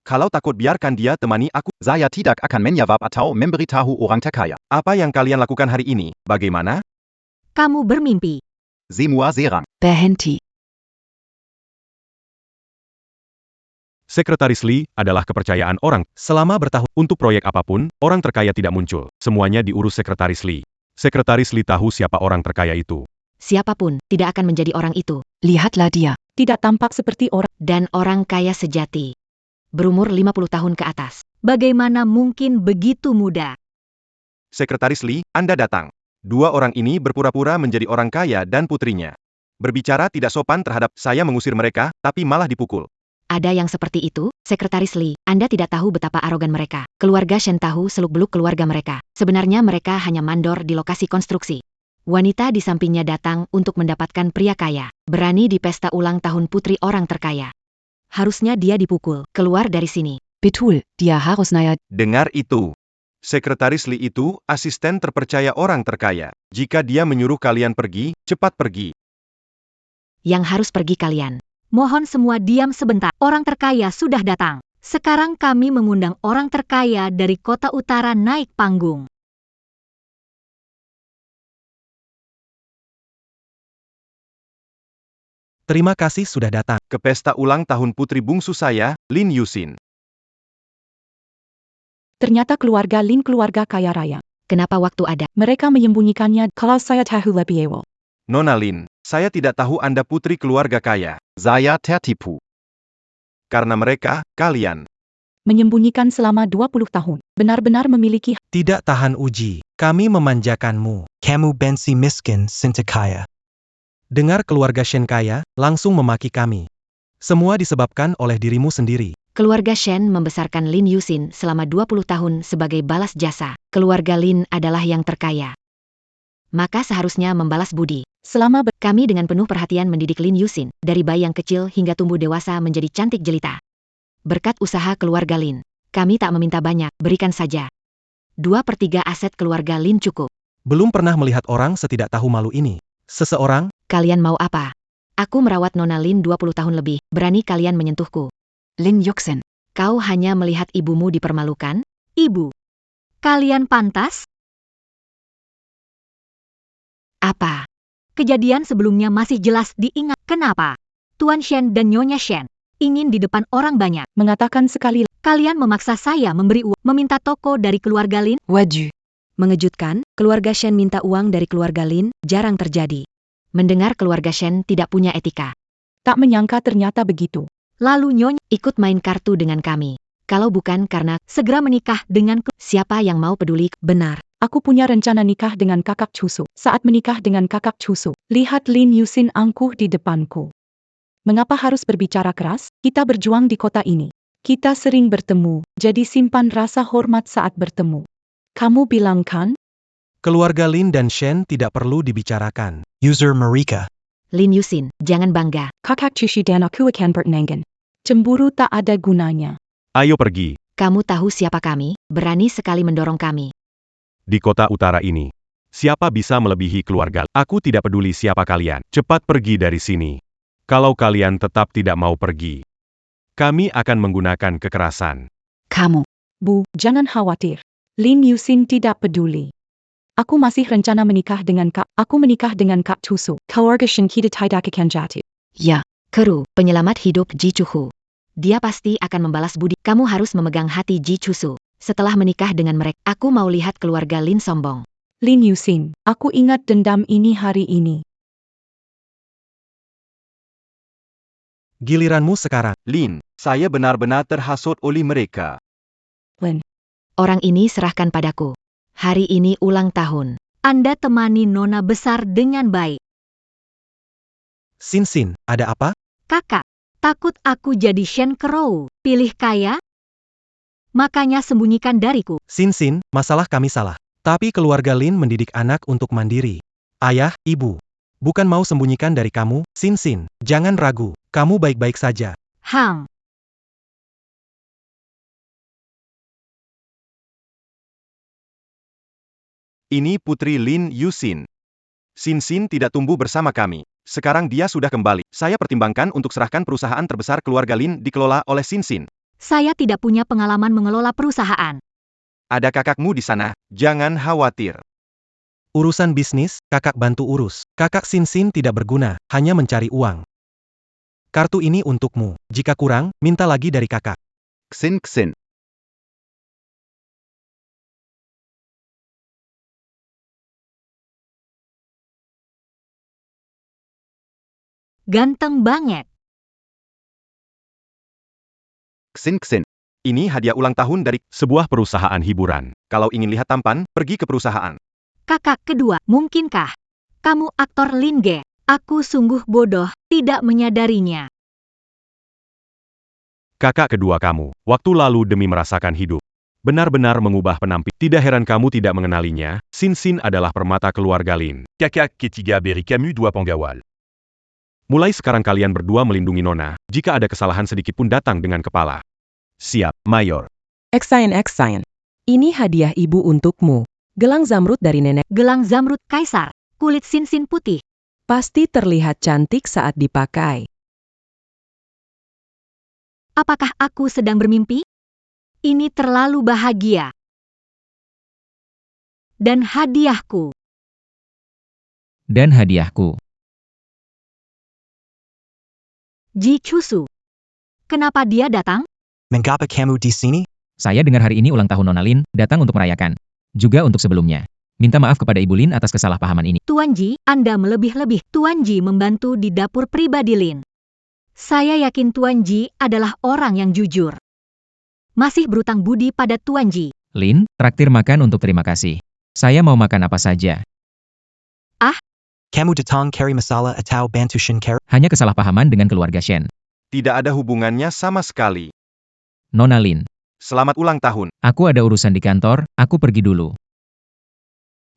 Kalau takut biarkan dia temani aku. Saya tidak akan menjawab atau memberitahu orang terkaya. Apa yang kalian lakukan hari ini, bagaimana? Kamu bermimpi. Semua serang. Berhenti. Sekretaris Lee adalah kepercayaan orang. Selama bertahun, Untuk proyek apapun, orang terkaya tidak muncul. Semuanya diurus Sekretaris Lee. Sekretaris Lee tahu siapa orang terkaya itu. Siapapun, tidak akan menjadi orang itu. Lihatlah dia. Tidak tampak seperti orang. Dan orang kaya sejati. Berumur 50 tahun ke atas. Bagaimana mungkin begitu muda? Sekretaris Lee, Anda datang. Dua orang ini berpura-pura menjadi orang kaya dan putrinya. Berbicara tidak sopan terhadap saya mengusir mereka, tapi malah dipukul. Ada yang seperti itu, Sekretaris Lee, Anda tidak tahu betapa arogan mereka. Keluarga Shen tahu seluk-beluk keluarga mereka. Sebenarnya mereka hanya mandor di lokasi konstruksi. Wanita di sampingnya datang untuk mendapatkan pria kaya. Berani di pesta ulang tahun putri orang terkaya. Harusnya dia dipukul. Keluar dari sini. Betul, dia harus naya. Dengar itu. Sekretaris Lee itu asisten terpercaya orang terkaya. Jika dia menyuruh kalian pergi, cepat pergi. Yang harus pergi kalian. Mohon semua diam sebentar. Orang terkaya sudah datang. Sekarang kami mengundang orang terkaya dari kota utara naik panggung. terima kasih sudah datang. Ke pesta ulang tahun putri bungsu saya, Lin Yusin. Ternyata keluarga Lin keluarga kaya raya. Kenapa waktu ada? Mereka menyembunyikannya. Kalau saya tahu lebih awal. Nona Lin, saya tidak tahu Anda putri keluarga kaya. Saya tertipu. Karena mereka, kalian. Menyembunyikan selama 20 tahun. Benar-benar memiliki. Tidak tahan uji. Kami memanjakanmu. Kamu bensi miskin, sinta kaya. Dengar keluarga Shen kaya, langsung memaki kami. Semua disebabkan oleh dirimu sendiri. Keluarga Shen membesarkan Lin Yusin selama 20 tahun sebagai balas jasa. Keluarga Lin adalah yang terkaya. Maka seharusnya membalas budi. Selama Kami dengan penuh perhatian mendidik Lin Yusin, dari bayi yang kecil hingga tumbuh dewasa menjadi cantik jelita. Berkat usaha keluarga Lin, kami tak meminta banyak, berikan saja. 2/3 aset keluarga Lin cukup. Belum pernah melihat orang setidak tahu malu ini. Seseorang, Kalian mau apa? Aku merawat Nona Lin 20 tahun lebih, berani kalian menyentuhku. Lin Yuxin, kau hanya melihat ibumu dipermalukan? Ibu, kalian pantas? Apa? Kejadian sebelumnya masih jelas diingat. Kenapa? Tuan Shen dan Nyonya Shen ingin di depan orang banyak. mengatakan sekali. Kalian memaksa saya memberi uang, meminta toko dari keluarga Lin. Waju. Mengejutkan, keluarga Shen minta uang dari keluarga Lin, jarang terjadi. Mendengar keluarga Shen tidak punya etika. Tak menyangka ternyata begitu. Lalu Nyonya Ikut main kartu dengan kami. Kalau bukan karena segera menikah denganku. siapa yang mau peduli? Benar. Aku punya rencana nikah dengan kakak cucu. Saat menikah dengan kakak cucu, lihat Lin Yusin angkuh di depanku. Mengapa harus berbicara keras? Kita berjuang di kota ini. Kita sering bertemu, jadi simpan rasa hormat saat bertemu. Kamu bilang kan? Keluarga Lin dan Shen tidak perlu dibicarakan. User Marika. Lin Yusin, jangan bangga. Kakak cucu dan aku akan bertengger. Cemburu tak ada gunanya. Ayo pergi. Kamu tahu siapa kami, berani sekali mendorong kami. Di kota utara ini. Siapa bisa melebihi keluarga? Aku tidak peduli siapa kalian. Cepat pergi dari sini. Kalau kalian tetap tidak mau pergi, kami akan menggunakan kekerasan. Kamu. Bu, jangan khawatir. Lin Yusin tidak peduli. Aku masih rencana menikah dengan Kak. Aku menikah dengan Kak Cucu. Keluarga Shen kita tidak akan jatuh. Ya, Kru, penyelamat hidup Ji Chuhu. Dia pasti akan membalas budi. Kamu harus memegang hati Ji Chusu. Setelah menikah dengan mereka, aku mau lihat keluarga Lin sombong. Lin Yusin, aku ingat dendam ini hari ini. Giliranmu sekarang. Lin, saya benar-benar terhasut oleh mereka. Lin. Orang ini serahkan padaku. Hari ini ulang tahun. Anda temani nona besar dengan baik. Xin, ada apa? Kakak, takut aku jadi Shen Crow. Pilih kaya? Makanya sembunyikan dariku. Xin, masalah kami salah. Tapi keluarga Lin mendidik anak untuk mandiri. Ayah, ibu. Bukan mau sembunyikan dari kamu, Xin. Jangan ragu, kamu baik-baik saja. Hang. Ini Putri Lin Yusin. Xin tidak tumbuh bersama kami. Sekarang dia sudah kembali. Saya pertimbangkan untuk serahkan perusahaan terbesar keluarga Lin dikelola oleh Xin. Saya tidak punya pengalaman mengelola perusahaan. Ada kakakmu di sana, jangan khawatir. Urusan bisnis, kakak bantu urus. Kakak Xin tidak berguna, hanya mencari uang. Kartu ini untukmu. Jika kurang, minta lagi dari kakak. Xin. Ganteng banget. Xin. Ini hadiah ulang tahun dari Sebuah perusahaan hiburan. kalau ingin lihat tampan, pergi ke perusahaan. Kakak kedua, mungkinkah? Kamu aktor Lin Ge. Aku sungguh bodoh, tidak menyadarinya. Kakak kedua kamu, waktu lalu demi merasakan hidup. Benar-benar mengubah penampilan. Tidak heran kamu tidak mengenalinya, Xin adalah permata keluarga Lin. Kakak ketiga beri kamu dua penggawal. Mulai sekarang kalian berdua melindungi Nona, jika ada kesalahan sedikit pun datang dengan kepala. Siap, Mayor. Eksayen. Ini hadiah ibu untukmu. Gelang zamrud dari nenek. Gelang zamrud kaisar, kulit Xin putih. Pasti terlihat cantik saat dipakai. Apakah aku sedang bermimpi? Ini terlalu bahagia. Dan hadiahku. Ji Chusu. Kenapa dia datang? Mengapa kamu di sini? Saya dengar hari ini ulang tahun Nona Lin, datang untuk merayakan. Juga untuk sebelumnya. Minta maaf kepada Ibu Lin atas kesalahpahaman ini. Tuan Ji, Anda melebih-lebih. Tuan Ji membantu di dapur pribadi Lin. Saya yakin Tuan Ji adalah orang yang jujur. Masih berutang budi pada Tuan Ji. Lin, traktir makan untuk terima kasih. Saya mau makan apa saja. Kamu datang cari masalah atau bantu Shen cari? Hanya kesalahpahaman dengan keluarga Shen. Tidak ada hubungannya sama sekali. Nona Lin, Selamat ulang tahun. aku ada urusan di kantor, aku pergi dulu.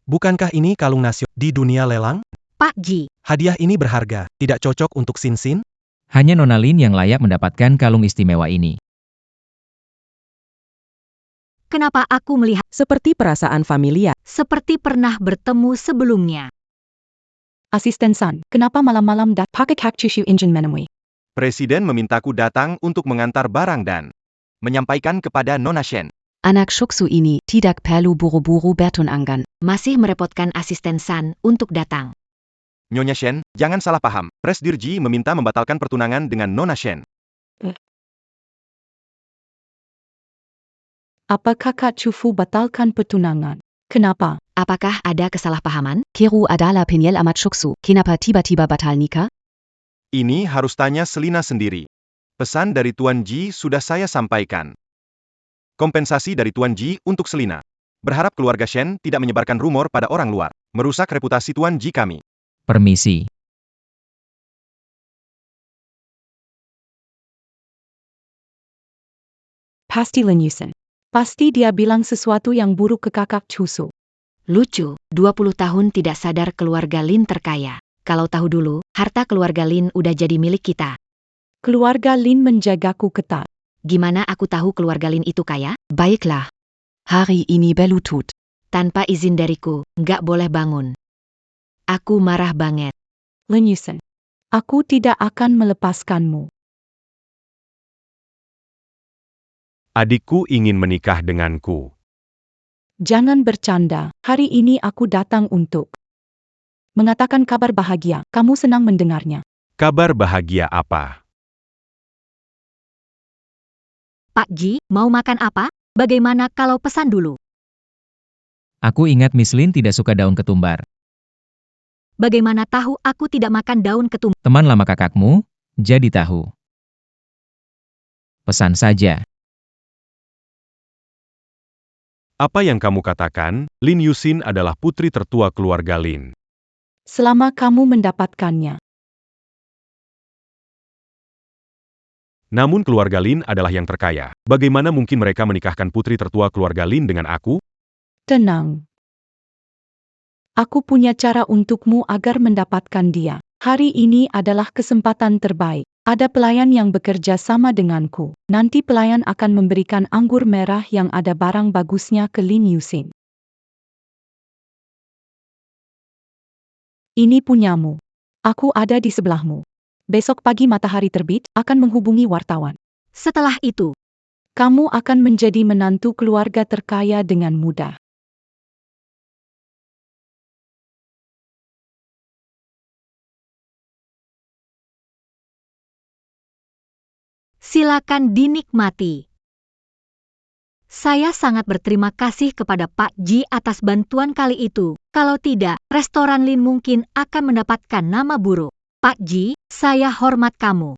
Bukankah ini kalung nasional di dunia lelang? Pak Ji, Hadiah ini berharga, tidak cocok untuk Xin. Hanya Nona Lin yang layak mendapatkan kalung istimewa ini. kenapa aku melihat Seperti perasaan familiar. seperti pernah bertemu sebelumnya? Asisten San, kenapa malam-malam pakai Kak Cucu engine menemui? Presiden memintaku datang untuk mengantar barang dan menyampaikan kepada Nona Shen. Anak Shuksu ini tidak perlu buru-buru bertunangan. Masih merepotkan asisten San untuk datang. Nyonya Shen, jangan salah paham. Presdir Ji meminta membatalkan pertunangan dengan Nona Shen. Apakah Kak Cufu batalkan pertunangan? Kenapa? Apakah ada kesalahpahaman? Kiru adalah penyel amat Shuksu. Kenapa tiba-tiba batal nikah? Ini harus tanya Selina sendiri. Pesan dari Tuan Ji sudah saya sampaikan. Kompensasi dari Tuan Ji untuk Selina. Berharap keluarga Shen tidak menyebarkan rumor pada orang luar. Merusak reputasi Tuan Ji kami. Permisi. Pasti Lin Yusin. Pasti dia bilang sesuatu yang buruk ke kakak cucu. Lucu, 20 tahun tidak sadar keluarga Lin terkaya. Kalau tahu dulu, harta keluarga Lin udah jadi milik kita. Keluarga Lin menjagaku ketat. Gimana aku tahu keluarga Lin itu kaya? Baiklah, Hari ini belutut. tanpa izin dariku, nggak boleh bangun. Aku marah banget. Lin Yusin. Aku tidak akan melepaskanmu. Adikku ingin menikah denganku. Jangan bercanda, hari ini aku datang untuk mengatakan kabar bahagia. Kamu senang mendengarnya. Kabar bahagia apa? Pak Ji, mau makan apa? Bagaimana kalau pesan dulu? Aku ingat Miss Lin tidak suka daun ketumbar. Bagaimana tahu aku tidak makan daun ketumbar? Teman lama kakakmu, jadi tahu. Pesan saja. Apa yang kamu katakan, Lin Yusin adalah putri tertua keluarga Lin. Selama kamu mendapatkannya. Namun keluarga Lin adalah yang terkaya. Bagaimana mungkin mereka menikahkan putri tertua keluarga Lin dengan aku? Tenang. Aku punya cara untukmu agar mendapatkan dia. Hari ini adalah kesempatan terbaik. Ada pelayan yang bekerja sama denganku. Nanti pelayan akan memberikan anggur merah yang ada barang bagusnya ke Lin Yusin. Ini punyamu. Aku ada di sebelahmu. Besok pagi matahari terbit, akan menghubungi wartawan. Setelah itu, Kamu akan menjadi menantu keluarga terkaya dengan mudah. silakan dinikmati. Saya sangat berterima kasih kepada Pak Ji atas bantuan kali itu. Kalau tidak, restoran Lin mungkin akan mendapatkan nama buruk. Pak Ji, saya hormat kamu.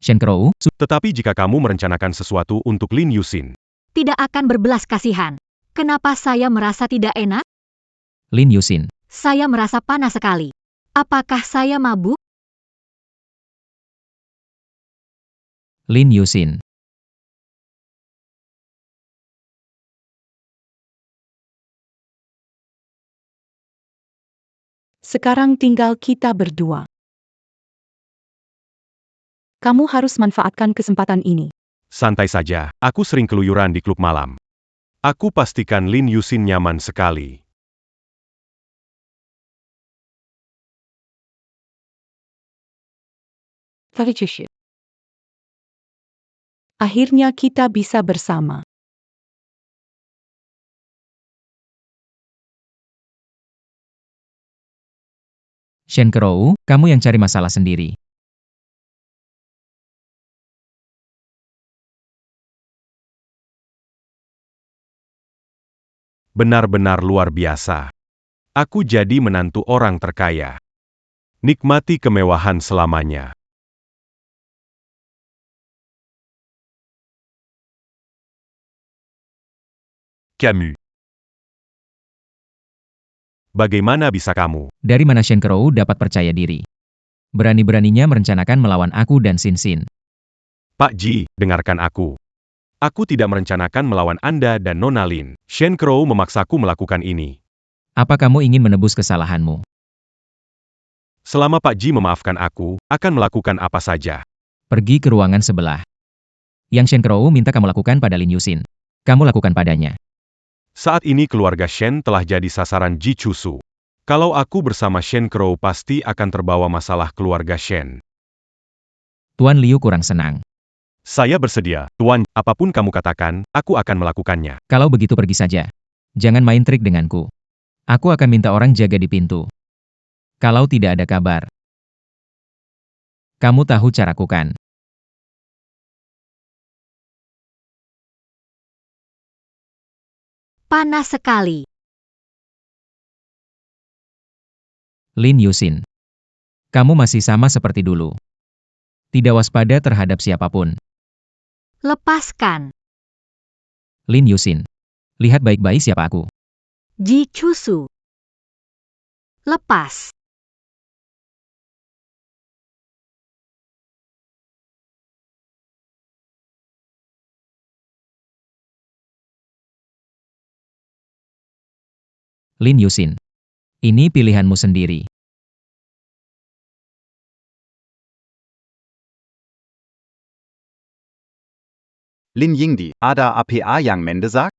Shen Crow, Tetapi jika kamu merencanakan sesuatu untuk Lin Yusin, Tidak akan berbelas kasihan. Kenapa saya merasa tidak enak? Lin Yusin. Saya merasa panas sekali. Apakah saya mabuk? Lin Yusin. Sekarang tinggal kita berdua. Kamu harus manfaatkan kesempatan ini. santai saja, aku sering keluyuran di klub malam. Aku pastikan Lin Yusin nyaman sekali. Akhirnya kita bisa bersama. Shen Crow, kamu yang cari masalah sendiri. Benar-benar luar biasa. Aku jadi menantu orang terkaya. Nikmati kemewahan selamanya. Camus. Bagaimana bisa kamu? Dari mana Shen Crow dapat percaya diri? Berani-beraninya merencanakan melawan aku dan Xin Xin. Pak Ji, dengarkan aku. Aku tidak merencanakan melawan Anda dan Nona Lin. Shen Crow memaksaku melakukan ini. Apa kamu ingin menebus kesalahanmu? Selama Pak Ji memaafkan aku, akan melakukan apa saja. Pergi ke ruangan sebelah. Yang Shen Crow minta kamu lakukan pada Lin Yusin. Kamu lakukan padanya. Saat ini keluarga Shen telah jadi sasaran Ji Cusu. Kalau aku bersama Shen Crow pasti akan terbawa masalah keluarga Shen. Tuan Liu kurang senang. Saya bersedia, Tuan, apapun kamu katakan, aku akan melakukannya. Kalau begitu pergi saja. Jangan main trik denganku. Aku akan minta orang jaga di pintu. Kalau tidak ada kabar. Kamu tahu caraku kan? Panas sekali. Lin Yusin. Kamu masih sama seperti dulu. Tidak waspada terhadap siapapun. Lepaskan. Lin Yusin. Lihat baik-baik siapa aku. Ji Chusu. Lepas. Lin Yusin. Ini pilihanmu sendiri. Lin Yingdi, ada apa yang mendesak?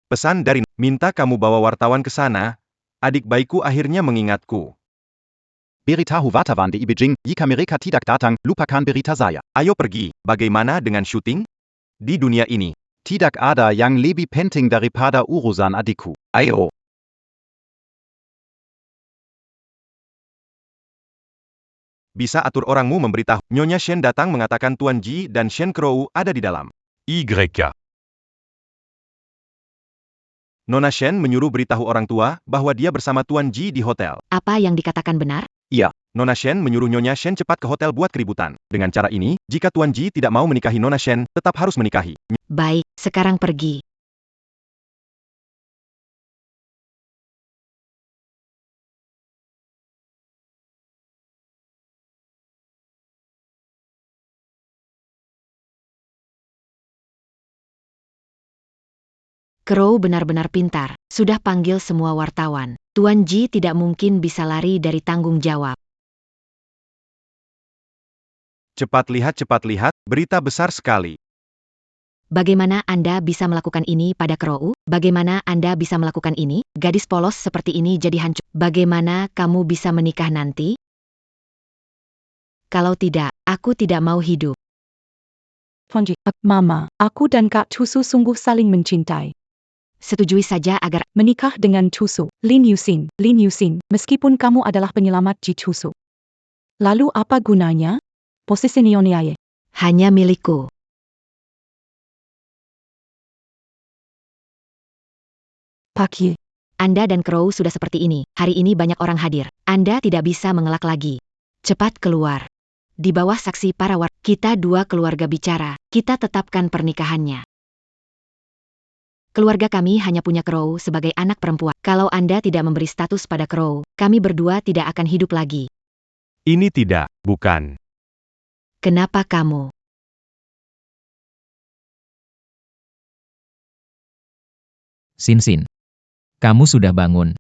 Pesan dari minta kamu bawa wartawan ke sana. Adik bayiku akhirnya mengingatku. Beritahu wartawan di Beijing, jika mereka tidak datang, lupakan berita saya. Ayo pergi. Bagaimana dengan syuting? Di dunia ini, Tidak ada yang lebih penting daripada urusan adikku. Ayo. bisa atur orangmu memberitahu. Nyonya Shen datang mengatakan Tuan Ji dan Shen Crow ada di dalam. YK. Nona Shen menyuruh beritahu orang tua bahwa dia bersama Tuan Ji di hotel. Apa yang dikatakan benar? Nona Shen menyuruh Nyonya Shen cepat ke hotel buat keributan. Dengan cara ini, jika Tuan Ji tidak mau menikahi Nona Shen, tetap harus menikahi. Baik, sekarang pergi. Crow benar-benar pintar, sudah panggil semua wartawan. Tuan Ji tidak mungkin bisa lari dari tanggung jawab. Cepat lihat, berita besar sekali. Bagaimana Anda bisa melakukan ini pada Crow? Bagaimana Anda bisa melakukan ini? Gadis polos seperti ini jadi hancur. Bagaimana kamu bisa menikah nanti? Kalau tidak, aku tidak mau hidup. Fonji, Mama, aku dan Kak Chusu sungguh saling mencintai. Setujui saja agar Menikah dengan Chusu, Lin Yusin, meskipun kamu adalah penyelamat Ji Chusu. Lalu apa gunanya? Posisi Nyonya hanya milikku. Pak Ye. Anda dan Crow sudah seperti ini. Hari ini banyak orang hadir. Anda tidak bisa mengelak lagi. Cepat keluar. Di bawah saksi para wartawan, kita dua keluarga bicara. Kita tetapkan pernikahannya. Keluarga kami hanya punya Crow sebagai anak perempuan. Kalau Anda tidak memberi status pada Crow, kami berdua tidak akan hidup lagi. Ini tidak, bukan. Kenapa kamu? Sin. Kamu sudah bangun.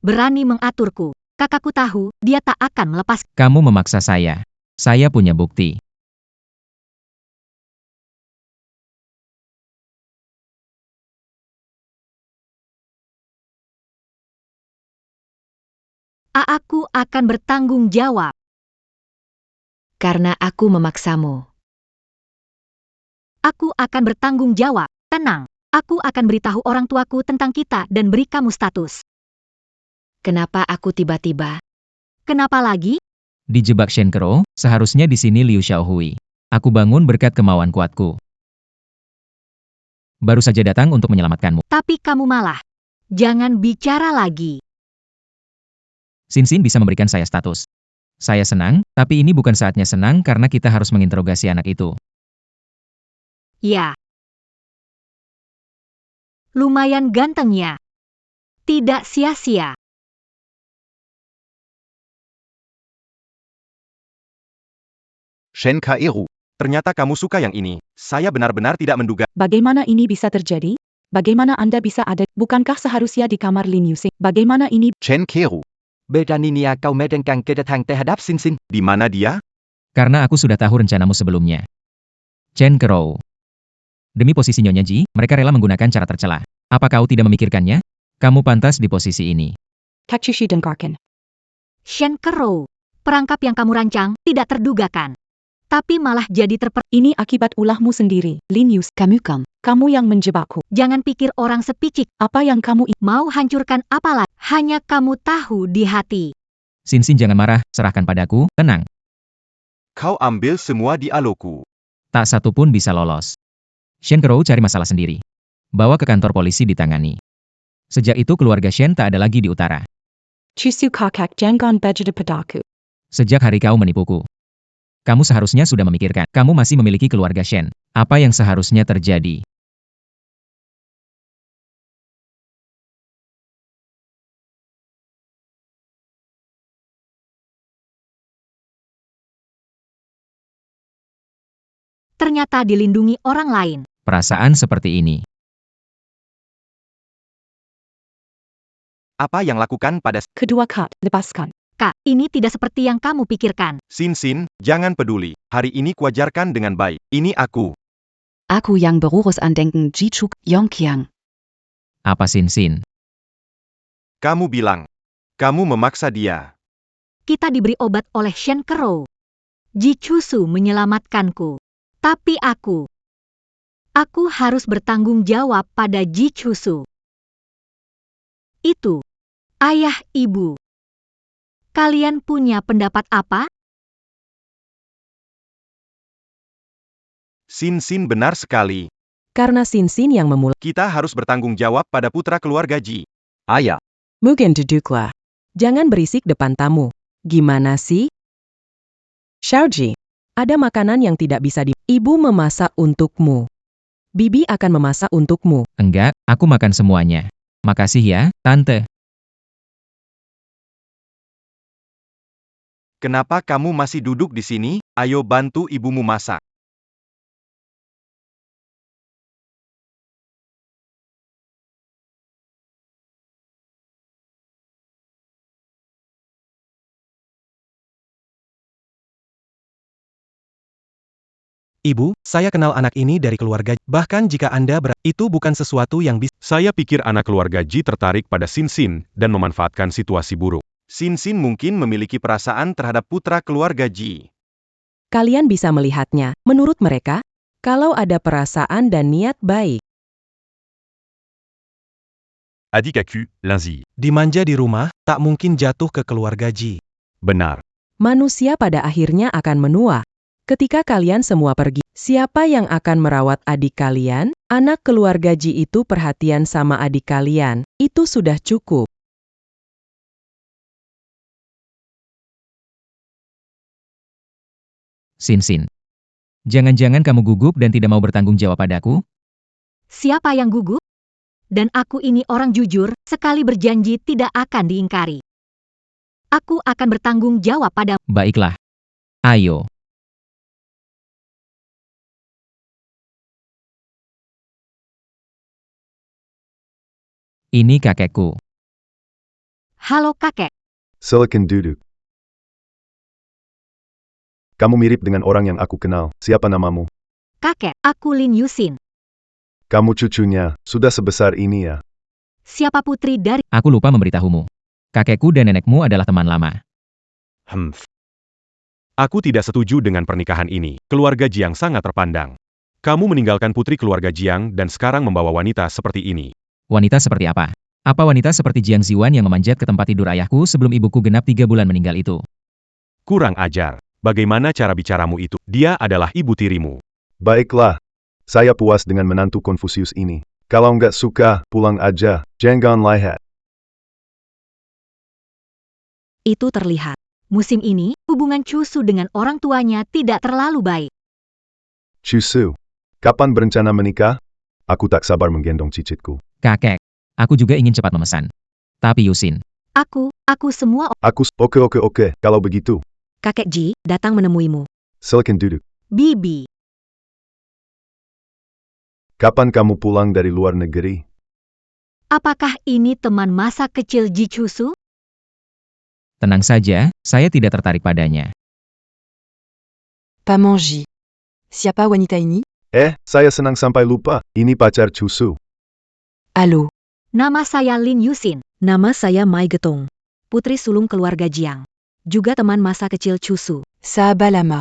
Berani mengaturku. Kakakku tahu, dia tak akan melepas. Kamu memaksa saya. Saya punya bukti. Aku akan bertanggung jawab. Karena aku memaksamu. Aku akan bertanggung jawab. Tenang. Aku akan beritahu orang tuaku tentang kita dan beri kamu status. Kenapa aku tiba-tiba? Kenapa lagi? Dijebak Shen Crow, seharusnya di sini Liu Xiaohui. Aku bangun berkat kemauan kuatku. Baru saja datang untuk menyelamatkanmu. Tapi kamu malah. Jangan bicara lagi. Sin bisa memberikan saya status. Saya senang, tapi ini bukan saatnya senang karena kita harus menginterogasi anak itu. Ya. Lumayan gantengnya. Tidak sia-sia. Shen Kaeru. Ternyata kamu suka yang ini. Saya benar-benar tidak menduga. Bagaimana ini bisa terjadi? Bagaimana Anda bisa ada? Bukankah seharusnya di kamar Lin Yusin? Bagaimana ini? Chen Keru. Beraninya kau menekan kedatangan terhadap Sin. Di mana dia? Karena aku sudah tahu rencanamu sebelumnya. Chen Crow. Demi posisi Nyonya Ji, mereka rela menggunakan cara tercela. Apa kau tidak memikirkannya? Kamu pantas di posisi ini. Takchushi dengarkan. Shen Crow. Perangkap yang kamu rancang tidak terdugakan. Tapi malah jadi Ini akibat ulahmu sendiri, Lin Yus. Kamu yang menjebakku. Jangan pikir orang sepicik. Apa yang kamu Mau hancurkan apalah. Hanya kamu tahu di hati. Sin jangan marah, serahkan padaku, tenang. Kau ambil semua dialogku. Tak satu pun bisa lolos. Shen Crow cari masalah sendiri. Bawa ke kantor polisi ditangani. Sejak itu keluarga Shen tak ada lagi di utara. Chusu kakak jangan bejada padaku. Sejak hari kau menipuku. Kamu seharusnya sudah memikirkan. Kamu masih memiliki keluarga Shen. Apa yang seharusnya terjadi? Ternyata dilindungi orang lain. Perasaan seperti ini. Apa yang lakukan pada Kedua Kat, lepaskan. Kak, ini tidak seperti yang kamu pikirkan. Sin, jangan peduli. Hari ini kuajarkan dengan baik. Ini aku. Aku yang Berurusandenken Jichuk Yongqiang. Apa Sin? Kamu bilang. Kamu memaksa dia. Kita diberi obat oleh Shen Crow. Ji Chusu menyelamatkanku. Tapi aku harus bertanggung jawab pada Ji Chusu. Itu, ayah ibu. Kalian punya pendapat apa? Sin benar sekali. Karena Sin yang memulai. Kita harus bertanggung jawab pada putra keluarga Ji. Ayah. Mungkin duduklah. Jangan berisik depan tamu. Gimana sih? Xiaoji, ada makanan yang tidak bisa di... Ibu memasak untukmu. Bibi akan memasak untukmu. Enggak, aku makan semuanya. Makasih ya, Tante. Kenapa kamu masih duduk di sini? Ayo bantu ibumu masak. Ibu, saya kenal anak ini dari keluarga. Bahkan jika Anda itu bukan sesuatu yang bisa. Saya pikir anak keluarga Ji tertarik pada Sin dan memanfaatkan situasi buruk. Sin mungkin memiliki perasaan terhadap putra keluarga Ji. Kalian bisa melihatnya. Menurut mereka, kalau ada perasaan dan niat baik. Adikaku, Linzi. Dimanja di rumah, tak mungkin jatuh ke keluarga Ji. Benar. Manusia pada akhirnya akan menua. Ketika kalian semua pergi, siapa yang akan merawat adik kalian? Anak keluarga Ji itu perhatian sama adik kalian. Itu sudah cukup. Sin. Jangan-jangan kamu gugup dan tidak mau bertanggung jawab padaku? Siapa yang gugup? Dan aku ini orang jujur, sekali berjanji tidak akan diingkari. Aku akan bertanggung jawab pada... Baiklah. Ayo. Ini kakekku. Halo kakek. Silakan duduk. Kamu mirip dengan orang yang aku kenal. Siapa namamu? Kakek, aku Lin Yusin. Kamu cucunya, sudah sebesar ini ya? Siapa putri dari... Aku lupa memberitahumu. Kakekku dan nenekmu adalah teman lama. Aku tidak setuju dengan pernikahan ini. Keluarga Jiang sangat terpandang. Kamu meninggalkan putri keluarga Jiang dan sekarang membawa wanita seperti ini. Wanita seperti apa? Apa wanita seperti Jiang Ziwan yang memanjat ke tempat tidur ayahku sebelum ibuku genap 3 bulan meninggal itu? Kurang ajar. Bagaimana cara bicaramu itu? Dia adalah ibu tirimu. Baiklah. Saya puas dengan menantu Konfusius ini. Kalau nggak suka, pulang aja. Jangan lihat. Itu terlihat. Musim ini, hubungan Chusu dengan orang tuanya tidak terlalu baik. Chusu, kapan berencana menikah? Aku tak sabar menggendong cicitku. Kakek, aku juga ingin cepat memesan. Tapi Yusin. Aku semua... Oke. Kalau begitu. Kakek Ji, datang menemuimu. Silakan duduk. Bibi. Kapan kamu pulang dari luar negeri? Apakah ini teman masa kecil Ji Chusu? Tenang saja, saya tidak tertarik padanya. Paman Ji. Siapa wanita ini? Saya senang sampai lupa. Ini pacar Chusu. Halo. Nama saya Lin Yusin. Nama saya Mai Getong. Putri sulung keluarga Jiang. Juga teman masa kecil Chusu. Sahabat lama.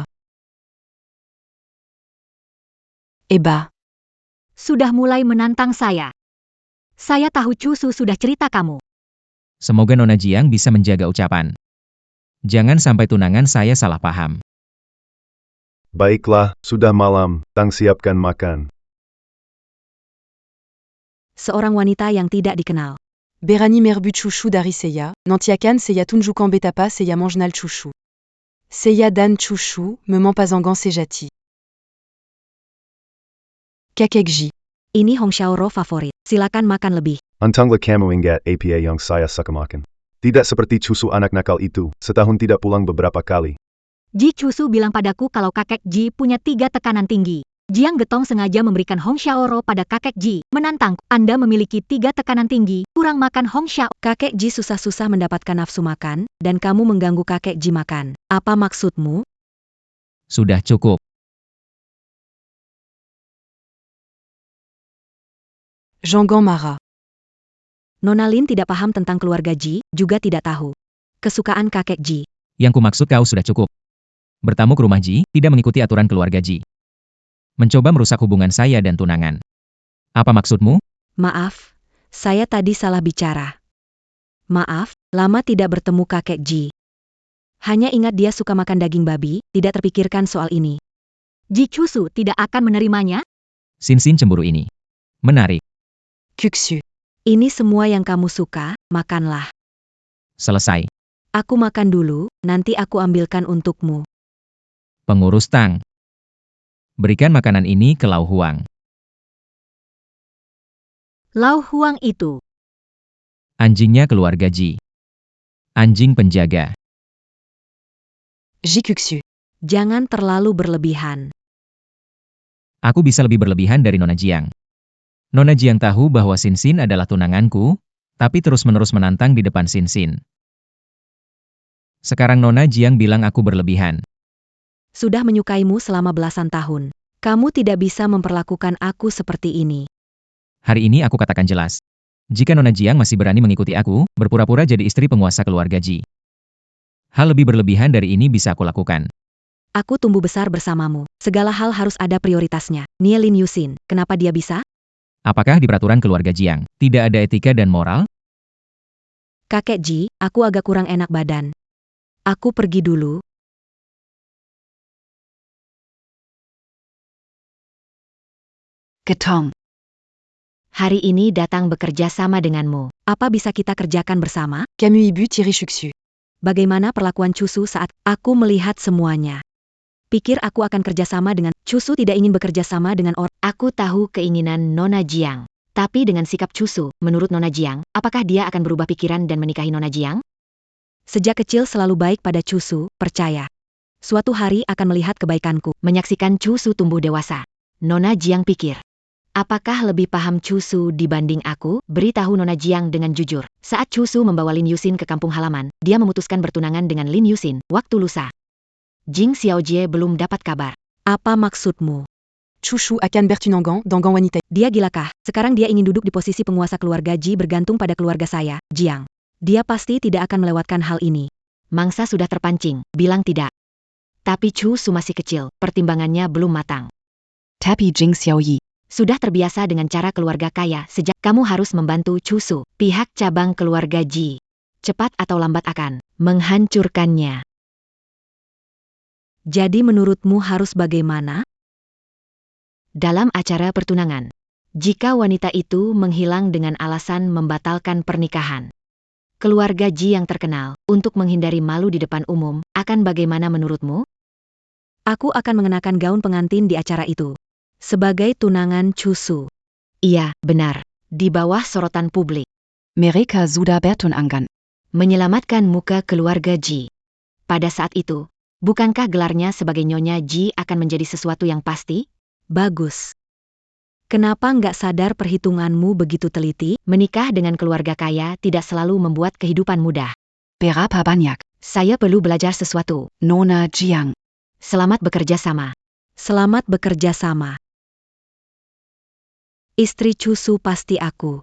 Eba. Sudah mulai menantang saya. Saya tahu Chusu sudah cerita kamu. Semoga Nona Jiang bisa menjaga ucapan. Jangan sampai tunangan saya salah paham. Baiklah, sudah malam. Tang siapkan makan. Seorang wanita yang tidak dikenal. Berani merbut chouchou dari saya, nantiakan saya tunjukkan betapa saya mengenal chouchou. Seyadan Chushu, me ment pas engan sejati. Kakekji. Ini Hong Xiaoro favorit. Silakan makan lebih. Untunglah kamu ingat apa yang saya suka makan. Tidak seperti cusu anak nakal itu, setahun tidak pulang beberapa kali. Ji Cusu bilang padaku kalau kakek Ji punya 3 tekanan tinggi. Jiang Getong sengaja memberikan Hong Xiaoro pada kakek Ji, menantang, Anda memiliki 3 tekanan tinggi, kurang makan Hong Xiao. Kakek Ji susah-susah mendapatkan nafsu makan, dan kamu mengganggu kakek Ji makan. Apa maksudmu? Sudah cukup. Jeonggan marah. Nona Lin tidak paham tentang keluarga Ji, juga tidak tahu kesukaan kakek Ji. Yang kumaksud kau sudah cukup. Bertamu ke rumah Ji, tidak mengikuti aturan keluarga Ji. Mencoba merusak hubungan saya dan tunangan. Apa maksudmu? Maaf, saya tadi salah bicara. Maaf, lama tidak bertemu kakek Ji. Hanya ingat dia suka makan daging babi, tidak terpikirkan soal ini. Ji Cusu tidak akan menerimanya? Sin cemburu ini. Menarik. Kuksu. Ini semua yang kamu suka, makanlah. Selesai. Aku makan dulu, nanti aku ambilkan untukmu. Pengurus Tang. Berikan makanan ini ke Lau Huang. Lau Huang itu. Anjingnya keluarga Ji. Anjing penjaga. Jikuksu. Jangan terlalu berlebihan. Aku bisa lebih berlebihan dari Nona Jiang. Nona Jiang tahu bahwa Sin adalah tunanganku, tapi terus-menerus menantang di depan Sin. Sekarang Nona Jiang bilang aku berlebihan. Sudah menyukaimu selama belasan tahun. Kamu tidak bisa memperlakukan aku seperti ini. Hari ini aku katakan jelas. Jika Nona Jiang masih berani mengikuti aku, berpura-pura jadi istri penguasa keluarga Ji. Hal lebih berlebihan dari ini bisa aku lakukan. Aku tumbuh besar bersamamu. Segala hal harus ada prioritasnya. Nie Lin Yusin, kenapa dia bisa? Apakah di peraturan keluarga Jiang tidak ada etika dan moral? Kakek Ji, aku agak kurang enak badan. Aku pergi dulu. Getong. Hari ini datang bekerja sama denganmu. Apa bisa kita kerjakan bersama? Kamu ibu tiri shuksu. Bagaimana perlakuan Cusu saat aku melihat semuanya? Pikir aku akan kerjasama dengan Cusu tidak ingin bekerja sama dengan orang. Aku tahu keinginan Nona Jiang. Tapi dengan sikap Cusu, menurut Nona Jiang, apakah dia akan berubah pikiran dan menikahi Nona Jiang? Sejak kecil selalu baik pada Cusu, percaya. Suatu hari akan melihat kebaikanku. Menyaksikan Cusu tumbuh dewasa. Nona Jiang pikir. Apakah lebih paham Cusu dibanding aku? Beritahu Nona Jiang dengan jujur. Saat Cusu membawa Lin Yusin ke kampung halaman, dia memutuskan bertunangan dengan Lin Yusin, waktu lusa. Jing Xiaojie belum dapat kabar. Apa maksudmu? Chushu akan bertunangan dengan wanita. Dia gilakah? Sekarang dia ingin duduk di posisi penguasa keluarga Ji bergantung pada keluarga saya, Jiang. Dia pasti tidak akan melewatkan hal ini. Mangsa sudah terpancing, bilang tidak. Tapi Cusu masih kecil, pertimbangannya belum matang. Tapi Jing Xiaoyi. Sudah terbiasa dengan cara keluarga kaya sejak kamu harus membantu Cusu, pihak cabang keluarga Ji. Cepat atau lambat akan menghancurkannya. Jadi menurutmu harus bagaimana? Dalam acara pertunangan, jika wanita itu menghilang dengan alasan membatalkan pernikahan, keluarga Ji yang terkenal, untuk menghindari malu di depan umum, akan bagaimana menurutmu? Aku akan mengenakan gaun pengantin di acara itu. Sebagai tunangan Cusu. Iya, benar. Di bawah sorotan publik. Mereka sudah bertunangan. Menyelamatkan muka keluarga Ji. Pada saat itu, bukankah gelarnya sebagai Nyonya Ji akan menjadi sesuatu yang pasti? Bagus. Kenapa nggak sadar perhitunganmu begitu teliti? Menikah dengan keluarga kaya tidak selalu membuat kehidupan mudah. Berapa banyak? Saya perlu belajar sesuatu. Nona Jiang. Selamat bekerja sama. Selamat bekerja sama. Istri Cusu pasti aku.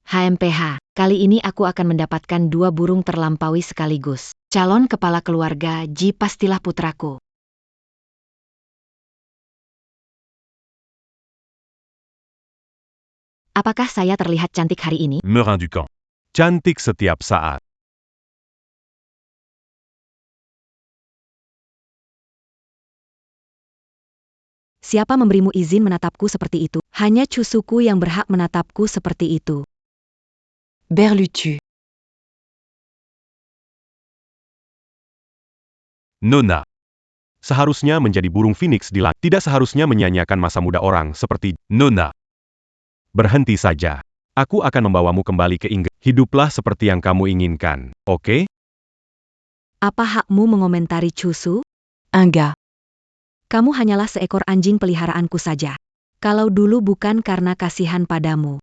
HMPH, kali ini aku akan mendapatkan 2 burung terlampaui sekaligus. Calon kepala keluarga Ji pastilah putraku. Apakah saya terlihat cantik hari ini? Merin du camp. Cantik setiap saat. Siapa memberimu izin menatapku seperti itu? Hanya Cusuku yang berhak menatapku seperti itu. Berlutu. Nona. Seharusnya menjadi burung phoenix di langit. Tidak seharusnya menyanyiakan masa muda orang seperti Nona. berhenti saja. Aku akan membawamu kembali ke Inggris. Hiduplah seperti yang kamu inginkan, oke? Apa hakmu mengomentari Chusu? Enggak. Kamu hanyalah seekor anjing peliharaanku saja. Kalau dulu bukan karena kasihan padamu.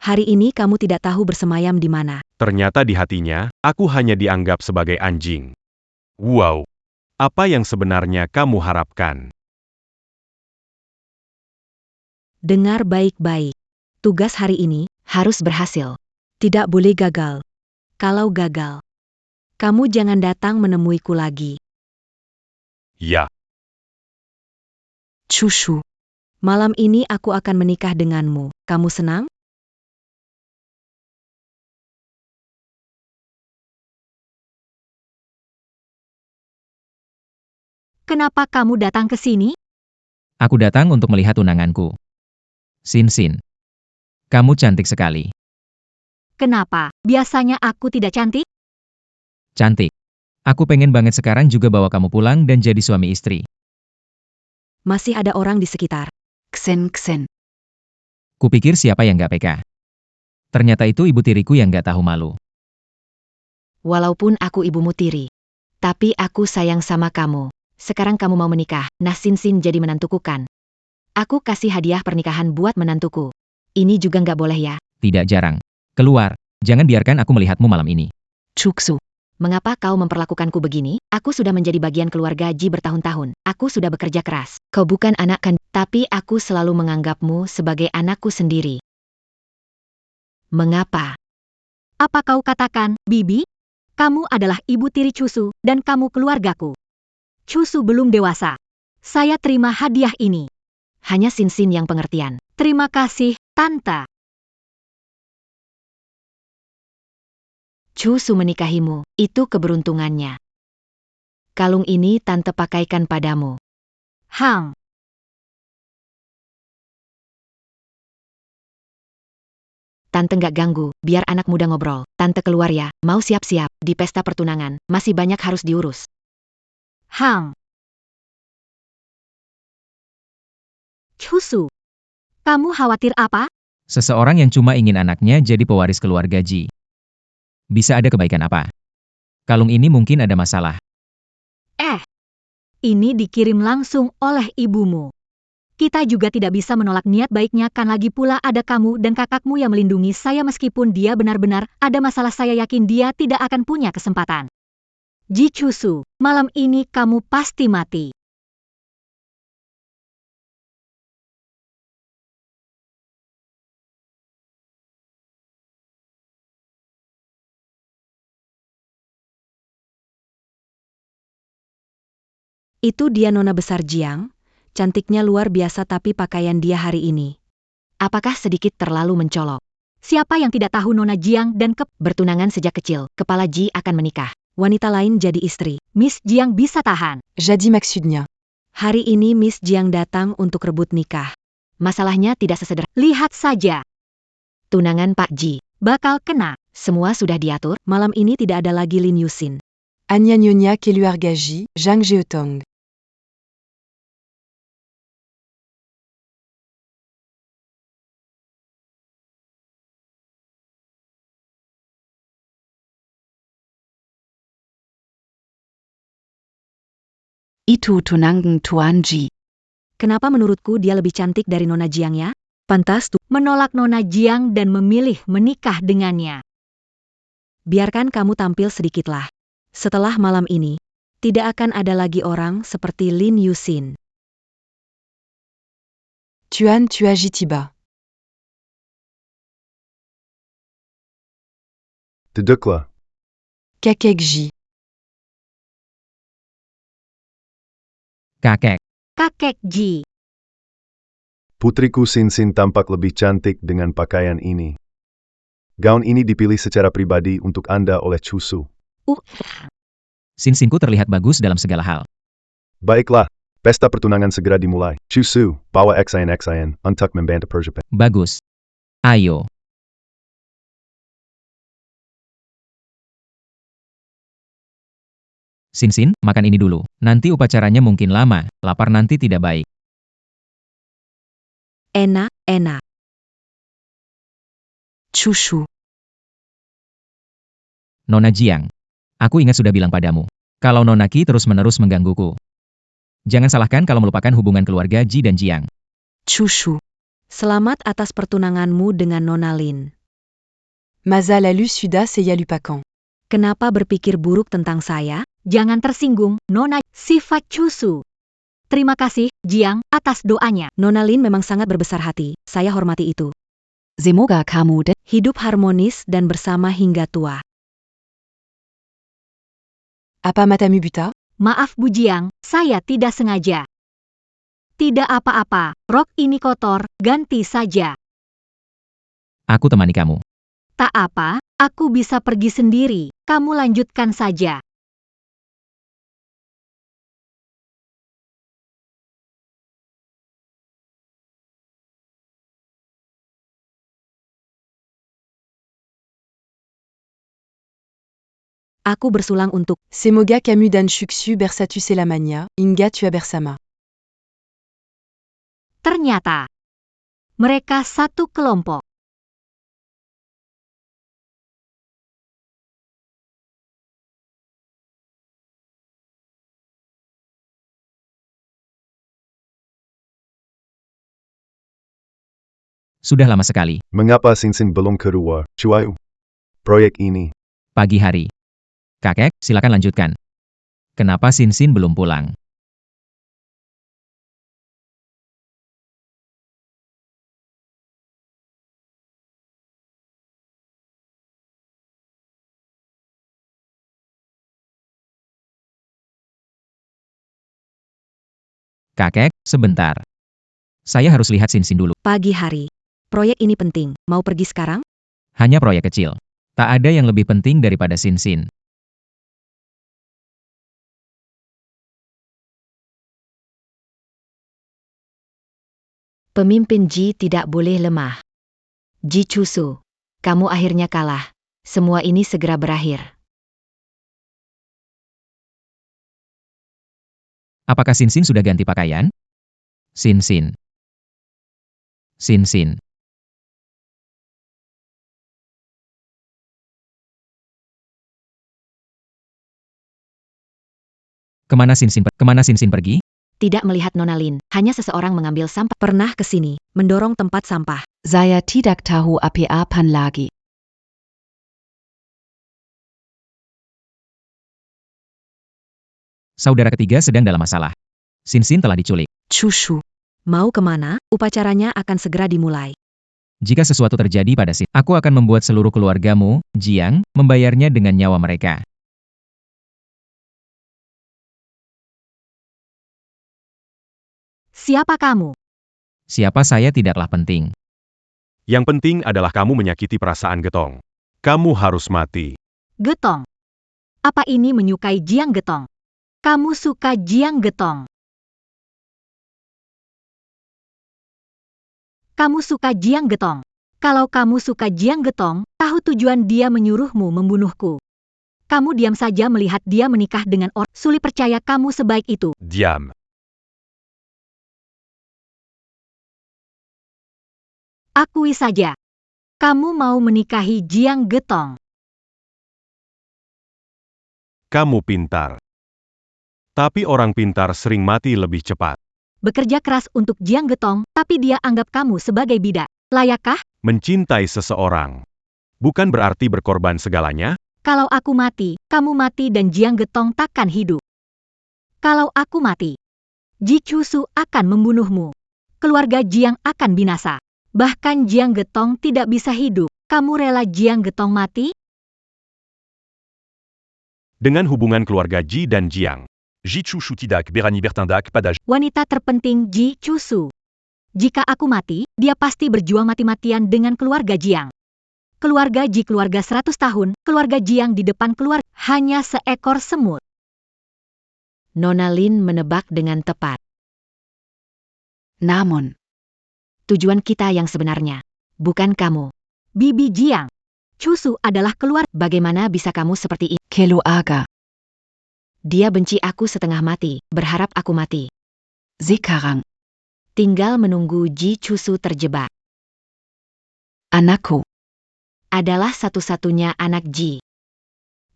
Hari ini kamu tidak tahu bersemayam di mana. Ternyata di hatinya, aku hanya dianggap sebagai anjing. Wow. Apa yang sebenarnya kamu harapkan? Dengar baik-baik. Tugas hari ini Harus berhasil. tidak boleh gagal. Kalau gagal, kamu jangan datang menemuiku lagi. Ya. Chushu. Malam ini aku akan menikah denganmu. Kamu senang? Kenapa kamu datang ke sini? Aku datang untuk melihat tunanganku. Sin. Kamu cantik sekali. Kenapa? Biasanya aku tidak cantik? Cantik. Aku pengen banget sekarang juga bawa kamu pulang dan jadi suami istri. Masih ada orang di sekitar. Xen. Kupikir siapa yang gak peka. Ternyata itu ibu tiriku yang gak tahu malu. Walaupun aku ibumu tiri. Tapi aku sayang sama kamu. Sekarang kamu mau menikah, nah Sin jadi menantuku kan. Aku kasih hadiah pernikahan buat menantuku. Ini juga nggak boleh ya. Tidak jarang. Keluar. Jangan biarkan aku melihatmu malam ini. Chuksu. Mengapa kau memperlakukanku begini? Aku sudah menjadi bagian keluarga Ji bertahun-tahun. Aku sudah bekerja keras. Kau bukan anak kan, tapi aku selalu menganggapmu sebagai anakku sendiri. Mengapa? Apa kau katakan, Bibi? Kamu adalah ibu tiri Chusu, dan kamu keluargaku. Chusu belum dewasa. Saya terima hadiah ini. Hanya Sin yang pengertian. Terima kasih, Tante. Chusu menikahimu, itu keberuntungannya. Kalung ini Tante pakaikan padamu. Hang. Tante nggak ganggu, biar anak muda ngobrol. Tante keluar ya, mau siap-siap, di pesta pertunangan, masih banyak harus diurus. Hang. Chusu. Kamu khawatir apa? Seseorang yang cuma ingin anaknya jadi pewaris keluarga Ji. Bisa ada kebaikan apa? Kalung ini mungkin ada masalah. Ini dikirim langsung oleh ibumu. Kita juga tidak bisa menolak niat baiknya kan lagi pula ada kamu dan kakakmu yang melindungi saya meskipun dia benar-benar ada masalah saya yakin dia tidak akan punya kesempatan. Ji Chusu, malam ini kamu pasti mati. Itu dia nona besar Jiang, cantiknya luar biasa tapi pakaian dia hari ini. Apakah sedikit terlalu mencolok? Siapa yang tidak tahu nona Jiang dan Bertunangan sejak kecil, kepala Ji akan menikah. wanita lain jadi istri. Miss Jiang bisa tahan. Jadi maksudnya. Hari ini Miss Jiang datang untuk rebut nikah. Masalahnya tidak sesederhana. Lihat saja. Tunangan Pak Ji. Bakal kena. Semua sudah diatur. Malam ini tidak ada lagi Lin Yusin. Anya Nyonya keluarga Ji, Zhang Jiotong. Itu tunangan Tuan Ji. Kenapa menurutku dia lebih cantik dari nona Jiang ya? Pantas tuh menolak nona Jiang dan memilih menikah dengannya. Biarkan kamu tampil sedikitlah. Setelah malam ini, tidak akan ada lagi orang seperti Lin Yusin. Tuan Tuajitiba. Duduklah. Kakek Ji. Kakek. Kakek Ji. Putriku Sin tampak lebih cantik dengan pakaian ini. Gaun ini dipilih secara pribadi untuk Anda oleh Chusu. Sin-sinku terlihat bagus dalam segala hal. Baiklah, pesta pertunangan segera dimulai. Chusu, bawa XIN untuk membantu persiapan. Bagus. Ayo. Sinsin, makan ini dulu. Nanti upacaranya mungkin lama, lapar nanti tidak baik. Enak, enak. Chushu. Nona Jiang. Aku ingat sudah bilang padamu. Kalau Nona Qi terus-menerus menggangguku. Jangan salahkan kalau melupakan hubungan keluarga Ji dan Jiang. Chushu. Selamat atas pertunanganmu dengan Nona Lin. Mazalalu Suda Seyalupakan. Kenapa berpikir buruk tentang saya? Jangan tersinggung, Nona. Sifat Chushu. Terima kasih, Jiang, atas doanya. Nona Lin memang sangat berbesar hati, saya hormati itu. Semoga kamu Hidup harmonis dan bersama hingga tua. Apa matamu buta? Maaf Bu Jiang, saya tidak sengaja. Tidak apa-apa, rok ini kotor, ganti saja. Aku temani kamu. Tak apa, aku bisa pergi sendiri, kamu lanjutkan saja. Aku bersulang untuk Semoga kamu dan Shuksu bersatu selamanya, hingga tua bersama. Ternyata, mereka satu kelompok. Sudah lama sekali. Mengapa Sinsin belum keluar? Cuai. Proyek ini. Pagi hari. Kakek, silakan lanjutkan. Kenapa Sinsin belum pulang? Kakek, sebentar. Saya harus lihat Sinsin dulu. pagi hari. Proyek ini penting, mau pergi sekarang? Hanya proyek kecil. Tak ada yang lebih penting daripada Sinsin. Pemimpin Ji tidak boleh lemah. Ji Chushu, kamu akhirnya kalah. Semua ini segera berakhir. Apakah Sinsin sudah ganti pakaian? Sinsin. Sinsin. Kemana Sinsin pergi? Tidak melihat Nona Lin, hanya seseorang mengambil sampah. Pernah ke sini, mendorong tempat sampah. Saya tidak tahu apa-apa lagi. Saudara ketiga sedang dalam masalah. Sinsin telah diculik. Chushu, mau kemana? Upacaranya akan segera dimulai. Jika sesuatu terjadi pada Sinsin, aku akan membuat seluruh keluargamu, Jiang, membayarnya dengan nyawa mereka. Siapa kamu? Siapa saya tidaklah penting. Yang penting adalah kamu menyakiti perasaan Getong. Kamu harus mati. Getong. Apa ini menyukai Jiang Getong? Kamu suka Jiang Getong? Kamu suka Jiang Getong? Kalau kamu suka Jiang Getong, tahu tujuan dia menyuruhmu membunuhku. Kamu diam saja melihat dia menikah dengan orang. Sulit percaya kamu sebaik itu. Diam. Akui saja. Kamu mau menikahi Jiang Getong. Kamu pintar. Tapi orang pintar sering mati lebih cepat. Bekerja keras untuk Jiang Getong, tapi dia anggap kamu sebagai bidak. Layakkah? Mencintai seseorang bukan berarti berkorban segalanya. Kalau aku mati, kamu mati dan Jiang Getong takkan hidup. Kalau aku mati, Ji Chushu akan membunuhmu. Keluarga Jiang akan binasa. Bahkan Jiang Getong tidak bisa hidup. Kamu rela Jiang Getong mati? Dengan hubungan keluarga Ji dan Jiang, Ji Chushu tidak berani bertindak pada Wanita terpenting Ji Chushu. Jika aku mati, dia pasti berjuang mati-matian dengan keluarga Jiang. Keluarga Ji keluarga 100 tahun, keluarga Jiang di depan keluar hanya seekor semut. Nona Lin menebak dengan tepat. Namun, Tujuan kita yang sebenarnya, bukan kamu. Bibi Jiang. Chushu adalah keluarga. Bagaimana bisa kamu seperti ini? keluarga. Dia benci aku setengah mati, berharap aku mati. Sekarang, Tinggal menunggu Ji Chusu terjebak. anakku, Adalah satu-satunya anak Ji.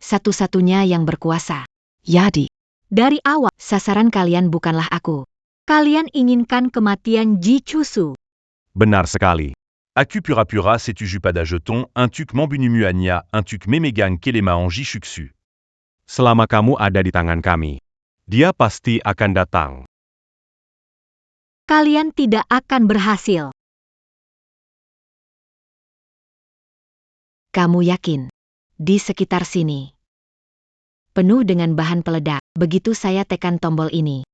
Satu-satunya yang berkuasa. jadi, Dari awal, Sasaran kalian bukanlah aku. kalian inginkan kematian Ji Chusu. Benar sekali. Aku pura pura setu jupada jeton, un tuk mambunumuania, un tuk memegang kelema en jishuksu. Selama kamu ada di tangan kami, dia pasti akan datang. Kalian tidak akan berhasil. Kamu yakin? Di sekitar sini. Penuh dengan bahan peledak, begitu saya tekan tombol ini.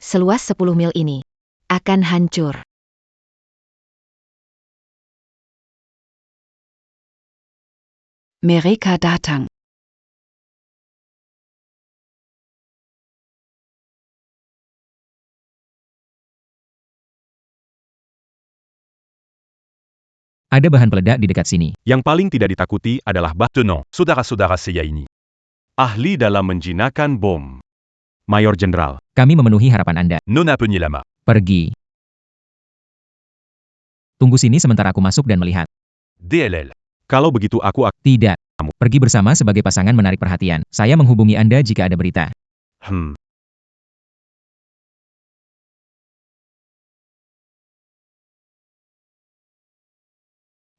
Seluas 10 mil ini akan hancur. Mereka datang. Ada bahan peledak di dekat sini. Yang paling tidak ditakuti adalah Tenant, saudara-saudara saya ini. ahli dalam menjinakkan bom. Mayor Jenderal, Kami memenuhi harapan Anda. Nona Penyelama. Pergi. Tunggu sini sementara aku masuk dan melihat. DLL. kalau begitu aku akan... Tidak. Pergi bersama sebagai pasangan menarik perhatian. Saya menghubungi Anda jika ada berita.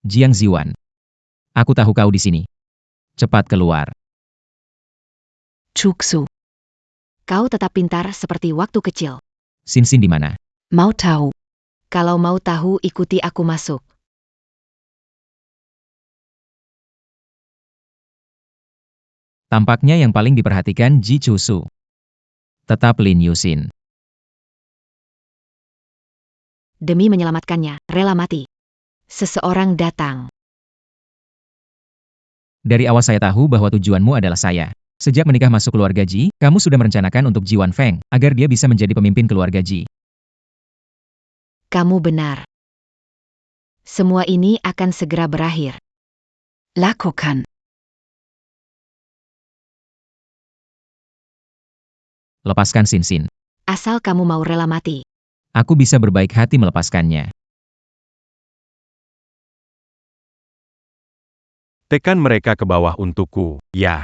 Jiang Ziwan. Aku tahu kau di sini. Cepat keluar. Chuksu, Kau tetap pintar seperti waktu kecil. Sin di mana? mau tahu, Kalau mau tahu, ikuti aku masuk. Tampaknya yang paling diperhatikan Ji Chusu. Tetap Lin Yusin. Demi menyelamatkannya, rela mati. Seseorang datang. Dari awal saya tahu bahwa tujuanmu adalah saya. Sejak menikah masuk keluarga Ji, kamu sudah merencanakan untuk Ji Wanfeng, agar dia bisa menjadi pemimpin keluarga Ji. Kamu benar. Semua ini akan segera berakhir. lakukan, Lepaskan Sin. Asal kamu mau rela mati. Aku bisa berbaik hati melepaskannya. Tekan mereka ke bawah untukku, ya.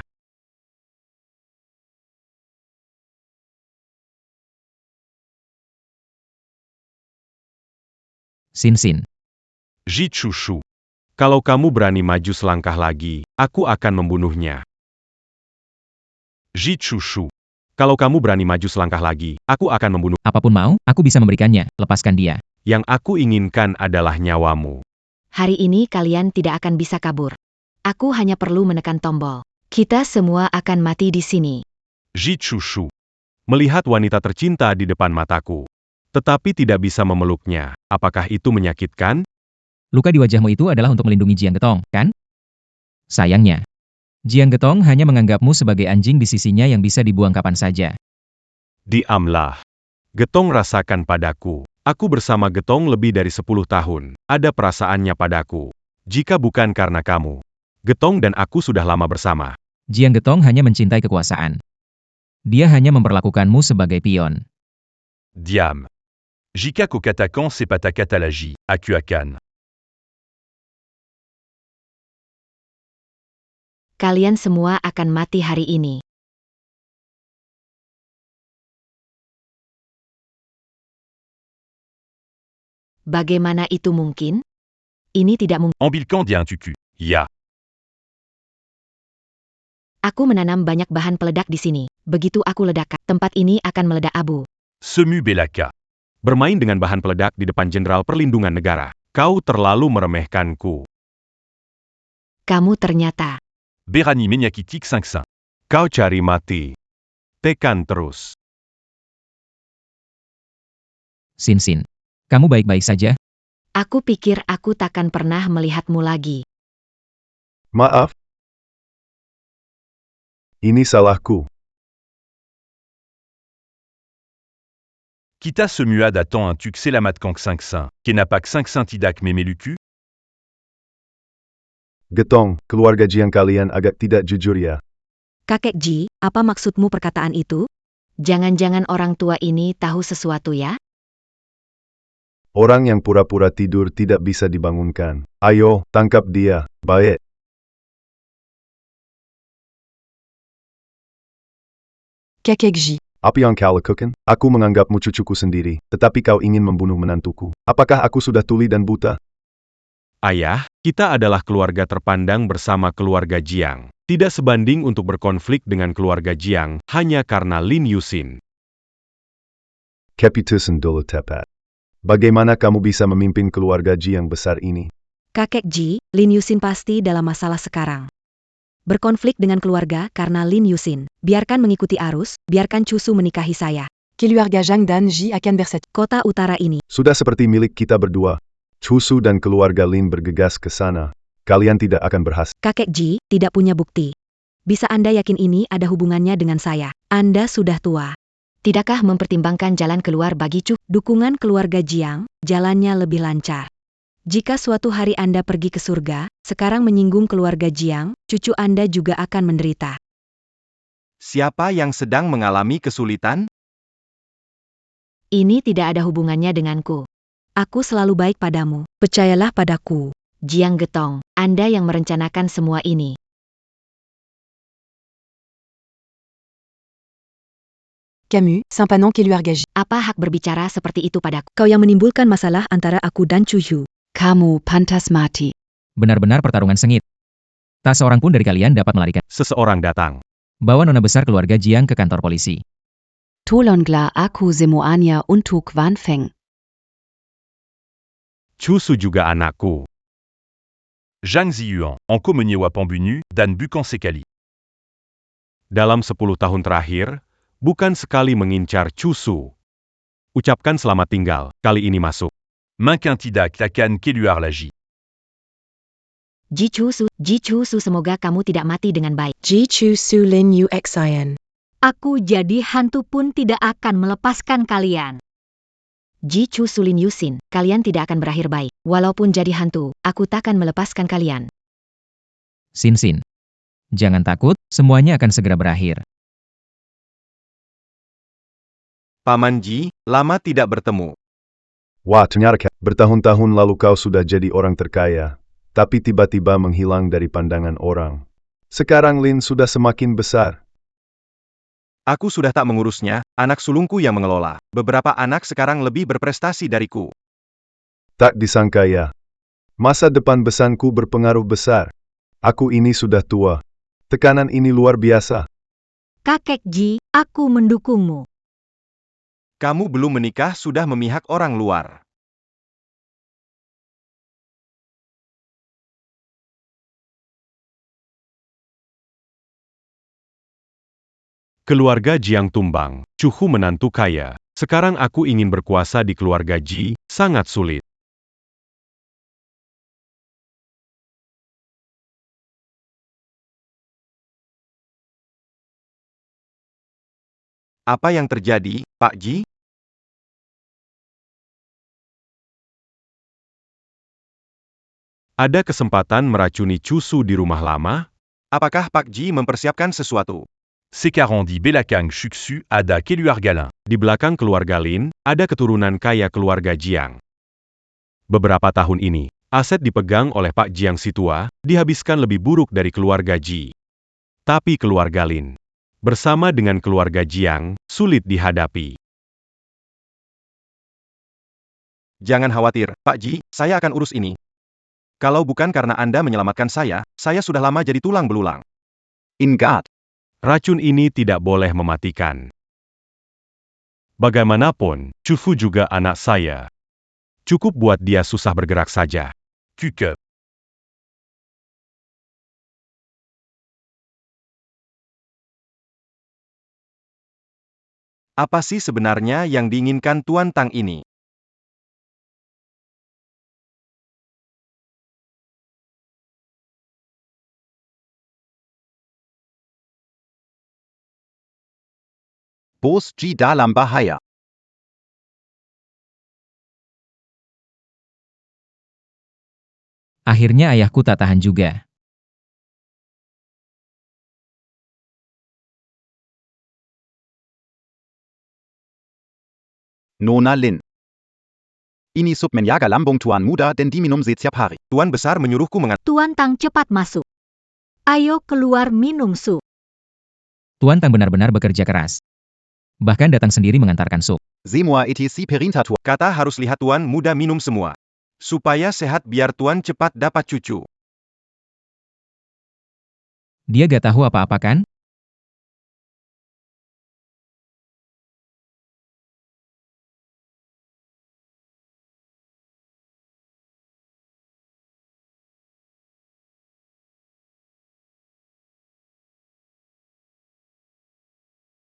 Sin. Ji Chushu. Kalau kamu berani maju selangkah lagi, aku akan membunuhnya. Ji Chushu. Kalau kamu berani maju selangkah lagi, aku akan membunuh. Apapun mau, aku bisa memberikannya. Lepaskan dia. Yang aku inginkan adalah nyawamu. Hari ini kalian tidak akan bisa kabur. Aku hanya perlu menekan tombol. Kita semua akan mati di sini. Ji Chushu. Melihat wanita tercinta di depan mataku. Tetapi tidak bisa memeluknya. Apakah itu menyakitkan? Luka di wajahmu itu adalah untuk melindungi Jiang Getong, kan? Sayangnya, Jiang Getong hanya menganggapmu sebagai anjing di sisinya yang bisa dibuang kapan saja. Diamlah. Getong rasakan padaku. Aku bersama Getong lebih dari 10 tahun. Ada perasaannya padaku. Jika bukan karena kamu, Getong dan aku sudah lama bersama. Jiang Getong hanya mencintai kekuasaan. Dia hanya memperlakukanmu sebagai pion. Diam. Jika ko katakan sepata katalaji, aku akan. Kalian semua akan mati hari ini. Bagaimana itu mungkin? Ini tidak mungkin. Ambilkan dia un tuku. Ya. Aku menanam banyak bahan peledak di sini. Begitu aku ledakan, tempat ini akan meledak abu. Semu belaka. Bermain dengan bahan peledak di depan Jenderal Perlindungan Negara. Kau terlalu meremehkanku. Kamu ternyata. Berani menyakitik 5-5. Kau cari mati. Tekan terus. Sin. Kamu baik-baik saja? Aku pikir aku takkan pernah melihatmu lagi. Maaf. Ini salahku. Kita semua datang un tuk selamat kang 5-5. Kenapak 5-5 tidak memeluku? Getong, keluarga Jiang kalian agak tidak jujur ya. Kakek Ji, apa maksudmu perkataan itu? Jangan-jangan orang tua ini tahu sesuatu ya? Orang yang pura-pura tidur tidak bisa dibangunkan. Ayo, tangkap dia. Baik. Kakek Ji. Apa yang kau lakukan? Aku menganggapmu cucuku sendiri, tetapi kau ingin membunuh menantuku. Apakah aku sudah tuli dan buta? Ayah, kita adalah keluarga terpandang bersama keluarga Jiang. Tidak sebanding untuk berkonflik dengan keluarga Jiang hanya karena Lin Yusin. Keputusan dulu tepat. Bagaimana kamu bisa memimpin keluarga Ji yang besar ini? Kakek Ji, Lin Yusin pasti dalam masalah sekarang. Berkonflik dengan keluarga karena Lin Yusin. Biarkan mengikuti arus, biarkan Cusu menikahi saya. Keluarga Zhang dan Ji akan bersatu. Kota utara ini. Sudah seperti milik kita berdua. Cusu dan keluarga Lin bergegas ke sana. Kalian tidak akan berhasil. Kakek Ji tidak punya bukti. Bisa Anda yakin ini ada hubungannya dengan saya? Anda sudah tua. Tidakkah mempertimbangkan jalan keluar bagi Cu? Dukungan keluarga Jiang, jalannya lebih lancar. Jika suatu hari Anda pergi ke surga, sekarang menyinggung keluarga Jiang, cucu Anda juga akan menderita. Siapa yang sedang mengalami kesulitan? Ini tidak ada hubungannya denganku. Aku selalu baik padamu, percayalah padaku. Jiang Getong, Anda yang merencanakan semua ini. Camus, Saint-Panon keluarga Ji. Apa hak berbicara seperti itu padaku? Kau yang menimbulkan masalah antara aku dan Cuyu. Kamu pantas mati. Benar-benar pertarungan sengit. Tak seorang pun dari kalian dapat melarikan. Seseorang datang. Bawa nona besar keluarga Jiang ke kantor polisi. Tolonglah aku semuanya untuk Wan Feng. Cusu juga anakku. Zhang Ziyuan, Enko Menyewa Pambunu, dan Bukan Sekali. Dalam 10 tahun terakhir, bukan sekali mengincar Cusu. Ucapkan selamat tinggal, kali ini masuk. Minquin Tidak Takan Keluar Lagi. Ji Cusu semoga kamu tidak mati dengan baik. Ji Cusu Lin Uxin. Aku jadi hantu pun tidak akan melepaskan kalian. Ji Cusu Lin Yusin, kalian tidak akan berakhir baik. Walaupun jadi hantu, aku takkan melepaskan kalian. Sin Sin. Jangan takut, semuanya akan segera berakhir. Paman Ji, lama tidak bertemu. Wah, ternyata bertahun-tahun lalu kau sudah jadi orang terkaya, tapi tiba-tiba menghilang dari pandangan orang. Sekarang Lin sudah semakin besar. Aku sudah tak mengurusnya, anak sulungku yang mengelola. Beberapa anak sekarang lebih berprestasi dariku. Tak disangka ya. Masa depan besanku berpengaruh besar. Aku ini sudah tua. Tekanan ini luar biasa. Kakek Ji, aku mendukungmu. Kamu belum menikah sudah memihak orang luar. Keluarga Jiang tumbang, Cuhu menantu kaya. Sekarang aku ingin berkuasa di keluarga Ji, sangat sulit. Apa yang terjadi, Pak Ji? Ada kesempatan meracuni Cusu di rumah lama? Apakah Pak Ji mempersiapkan sesuatu? Sekarang di belakang Shuksu ada Keluar Galin. Di belakang keluarga Lin, ada keturunan kaya keluarga Jiang. Beberapa tahun ini, aset dipegang oleh Pak Jiang si tua, dihabiskan lebih buruk dari keluarga Ji. Tapi keluarga Lin, bersama dengan keluarga Jiang, sulit dihadapi. Jangan khawatir, Pak Ji, saya akan urus ini. Kalau bukan karena Anda menyelamatkan saya sudah lama jadi tulang belulang. Ingat. Racun ini tidak boleh mematikan. Bagaimanapun, Cufu juga anak saya. Cukup buat dia susah bergerak saja. Kuke. Apa sih sebenarnya yang diinginkan Tuan Tang ini? Bos Ji dalam bahaya. Akhirnya ayahku tak tahan juga. Nona Lin. Ini sup menjaga lambung Tuan Muda dan diminum setiap hari. Tuan Besar menyuruhku Tuan Tang cepat masuk. Ayo keluar minum sup. Tuan Tang benar-benar bekerja keras. Bahkan datang sendiri mengantarkan sup. Semua itu si perintah Tuan. Kata harus lihat Tuan Muda minum semua. Supaya sehat biar Tuan cepat dapat cucu. Dia gak tahu apa-apa kan?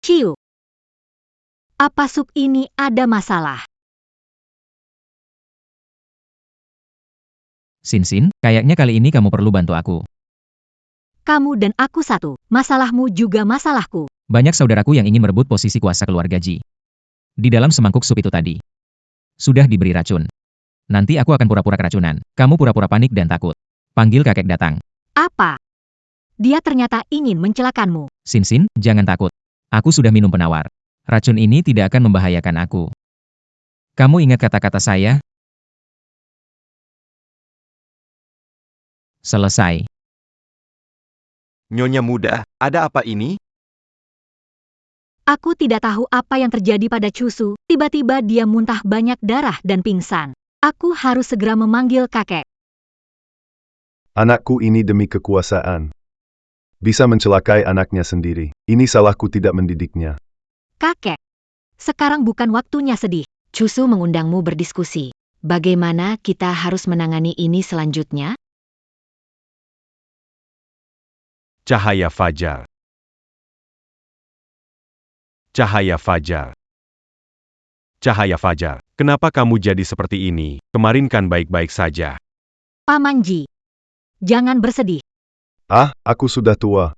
Ciu. Apa sup ini ada masalah? Sin, kayaknya kali ini kamu perlu bantu aku. Kamu dan aku satu. Masalahmu juga masalahku. Banyak saudaraku yang ingin merebut posisi kuasa keluarga Ji. Di dalam semangkuk sup itu tadi. Sudah diberi racun. Nanti aku akan pura-pura keracunan. Kamu pura-pura panik dan takut. Panggil kakek datang. Apa? Dia ternyata ingin mencelakanmu. Sin, jangan takut. Aku sudah minum penawar. Racun ini tidak akan membahayakan aku. Kamu ingat kata-kata saya? Selesai. Nyonya Muda, ada apa ini? Aku tidak tahu apa yang terjadi pada Cusu. Tiba-tiba dia muntah banyak darah dan pingsan. Aku harus segera memanggil kakek. Anakku ini demi kekuasaan. Bisa mencelakai anaknya sendiri. Ini salahku tidak mendidiknya. Kakek, sekarang bukan waktunya sedih. Cusu mengundangmu berdiskusi. Bagaimana kita harus menangani ini selanjutnya? Cahaya fajar. Cahaya fajar. Cahaya fajar. Kenapa kamu jadi seperti ini? Kemarin kan baik-baik saja. Paman Ji, jangan bersedih. Aku sudah tua.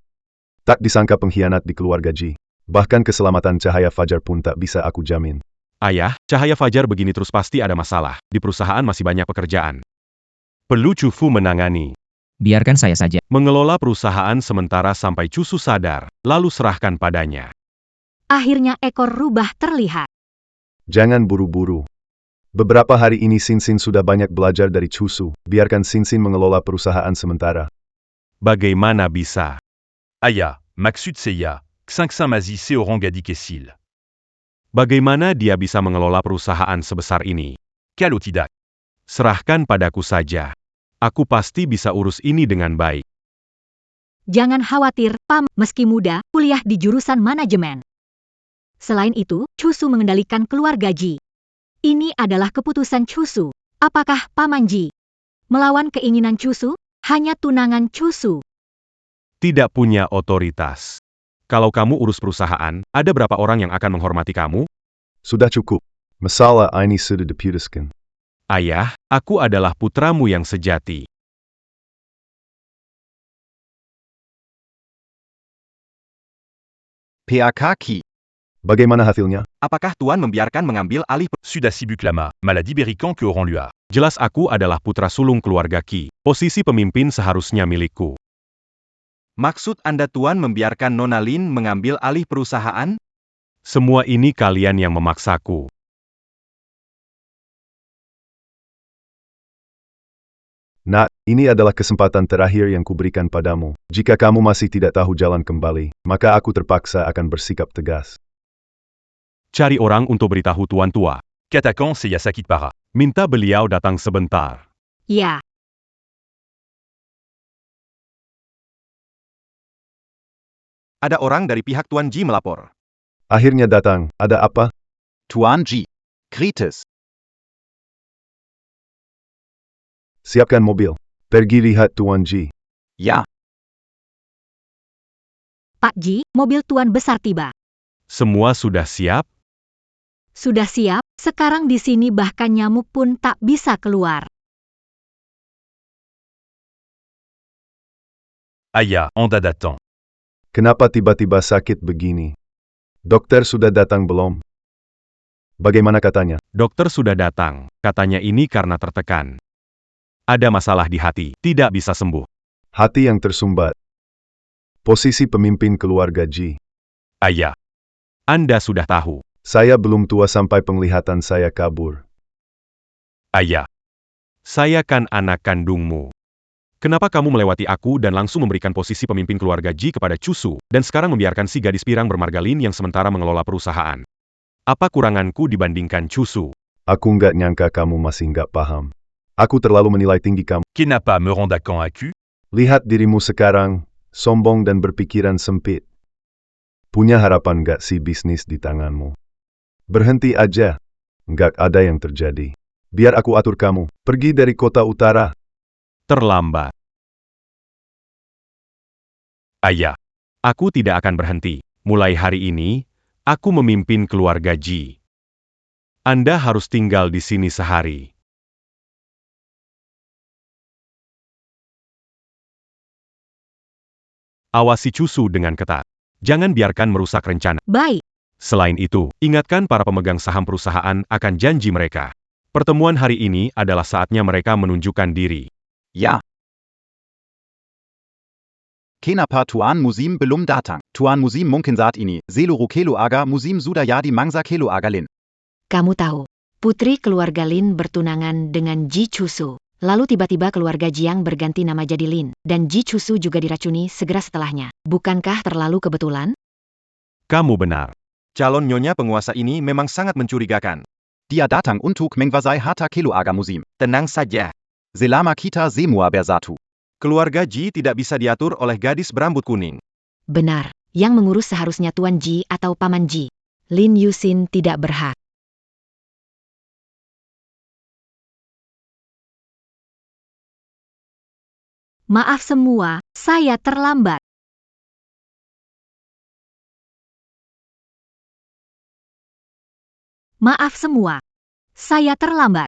Tak disangka pengkhianat di keluarga Ji. Bahkan keselamatan Cahaya Fajar pun tak bisa aku jamin. Ayah, Cahaya Fajar begini terus pasti ada masalah. Di perusahaan masih banyak pekerjaan. Perlu Cufu menangani. Biarkan saya saja. Mengelola perusahaan sementara sampai Cusu sadar, lalu serahkan padanya. Akhirnya ekor rubah terlihat. Jangan buru-buru. Beberapa hari ini Sin sudah banyak belajar dari Cusu. Biarkan Sin mengelola perusahaan sementara. Bagaimana bisa? Aya, Maksud Seiya, Xingxin Mazi Seorangadi Kesil. Bagaimana dia bisa mengelola perusahaan sebesar ini? Kalo tidak. Serahkan padaku saja. Aku pasti bisa urus ini dengan baik. Jangan khawatir, Pam, meski muda, kuliah di jurusan manajemen. Selain itu, Cusu mengendalikan keluarga Ji. Ini adalah keputusan Cusu. Apakah Paman Ji melawan keinginan Cusu? Hanya tunangan Cusu. Tidak punya otoritas. Kalau kamu urus perusahaan, ada berapa orang yang akan menghormati kamu? Sudah cukup. Masalah ini sudah diputuskan. Ayah, aku adalah putramu yang sejati. PAK Ki. Bagaimana hasilnya? Apakah Tuan membiarkan mengambil alih Sudasibuklama, maladie berikan que Oran Lua. Jelas aku adalah putra sulung keluarga Qi. Posisi pemimpin seharusnya milikku. Maksud Anda Tuan membiarkan Nona Lin mengambil alih perusahaan? Semua ini kalian yang memaksaku. Nak, ini adalah kesempatan terakhir yang kuberikan padamu. Jika kamu masih tidak tahu jalan kembali, maka aku terpaksa akan bersikap tegas. Cari orang untuk beritahu Tuan Tua. Katakan Seiya sakit parah. Minta beliau datang sebentar. Ya. Ada orang dari pihak Tuan Ji melapor. Akhirnya datang. Ada apa? Tuan Ji. Kritis. Siapkan mobil. Pergi lihat Tuan Ji. Ya. Pak Ji, mobil Tuan Besar tiba. Semua sudah siap? Sudah siap, sekarang di sini bahkan nyamuk pun tak bisa keluar. Aya, Anda datang. Kenapa tiba-tiba sakit begini? Dokter sudah datang belum? Bagaimana katanya? Dokter sudah datang. Katanya ini karena tertekan. Ada masalah di hati, tidak bisa sembuh. Hati yang tersumbat. Posisi pemimpin keluarga Ji. Ayah, Anda sudah tahu. Saya belum tua sampai penglihatan saya kabur. Ayah, saya kan anak kandungmu. Kenapa kamu melewati aku dan langsung memberikan posisi pemimpin keluarga Ji kepada Cusu, dan sekarang membiarkan si gadis pirang bermarga Lin yang sementara mengelola perusahaan? Apa kuranganku dibandingkan Cusu? Aku nggak nyangka kamu masih nggak paham. Aku terlalu menilai tinggi kamu. Kenapa me rend quand accu? Lihat dirimu sekarang, sombong dan berpikiran sempit. Punya harapan nggak sih bisnis di tanganmu? Berhenti aja. Nggak ada yang terjadi. Biar aku atur kamu. Pergi dari kota utara. Terlambat. Ayah, aku tidak akan berhenti. Mulai hari ini, aku memimpin keluarga Ji. Anda harus tinggal di sini sehari. Awasi Cusu dengan ketat. Jangan biarkan merusak rencana. Baik. Selain itu, ingatkan para pemegang saham perusahaan akan janji mereka. Pertemuan hari ini adalah saatnya mereka menunjukkan diri. Ja. Kenapa Tuan Musim belum datang? Tuan Musim mungkin saat ini, seluruh keluarga Musim sudah jadi mangsa keluarga Lin. Kamu tahu, putri keluarga Lin bertunangan dengan Ji Cusu. Lalu tiba-tiba keluarga Jiang berganti nama jadi Lin, dan Ji Cusu juga diracuni segera setelahnya. Bukankah terlalu kebetulan? Kamu benar. Calon nyonya penguasa ini memang sangat mencurigakan. Dia datang untuk menguasai harta keluarga Musim. Tenang saja. Selama kita semua bersatu. Keluarga Ji tidak bisa diatur oleh gadis berambut kuning. Benar, yang mengurus seharusnya Tuan Ji atau Paman Ji. Lin Yusin tidak berhak. Maaf semua, saya terlambat. Maaf semua, saya terlambat.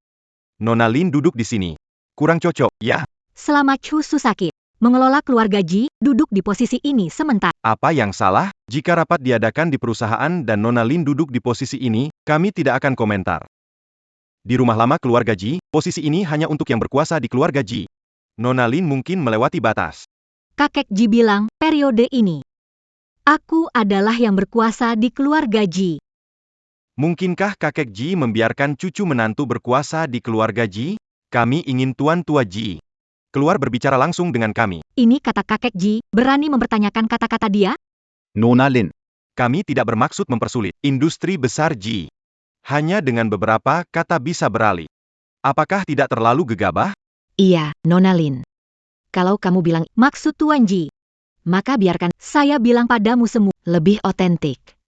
Nona Lin duduk di sini. Kurang cocok, ya? Selama Cusu sakit, mengelola keluarga Ji duduk di posisi ini sementara. Apa yang salah? Jika rapat diadakan di perusahaan dan Nona Lin duduk di posisi ini, kami tidak akan komentar. Di rumah lama keluarga Ji, posisi ini hanya untuk yang berkuasa di keluarga Ji. Nona Lin mungkin melewati batas. Kakek Ji bilang, periode ini, aku adalah yang berkuasa di keluarga Ji. Mungkinkah kakek Ji membiarkan cucu menantu berkuasa di keluarga Ji? Kami ingin Tuan Tua Ji keluar berbicara langsung dengan kami. Ini kata kakek Ji, berani mempertanyakan kata-kata dia? Nona Lin. Kami tidak bermaksud mempersulit industri besar Ji. Hanya dengan beberapa kata bisa beralih. Apakah tidak terlalu gegabah? Iya, Nona Lin. Kalau kamu bilang Maksud Tuan Ji, maka biarkan saya bilang padamu semua. lebih otentik.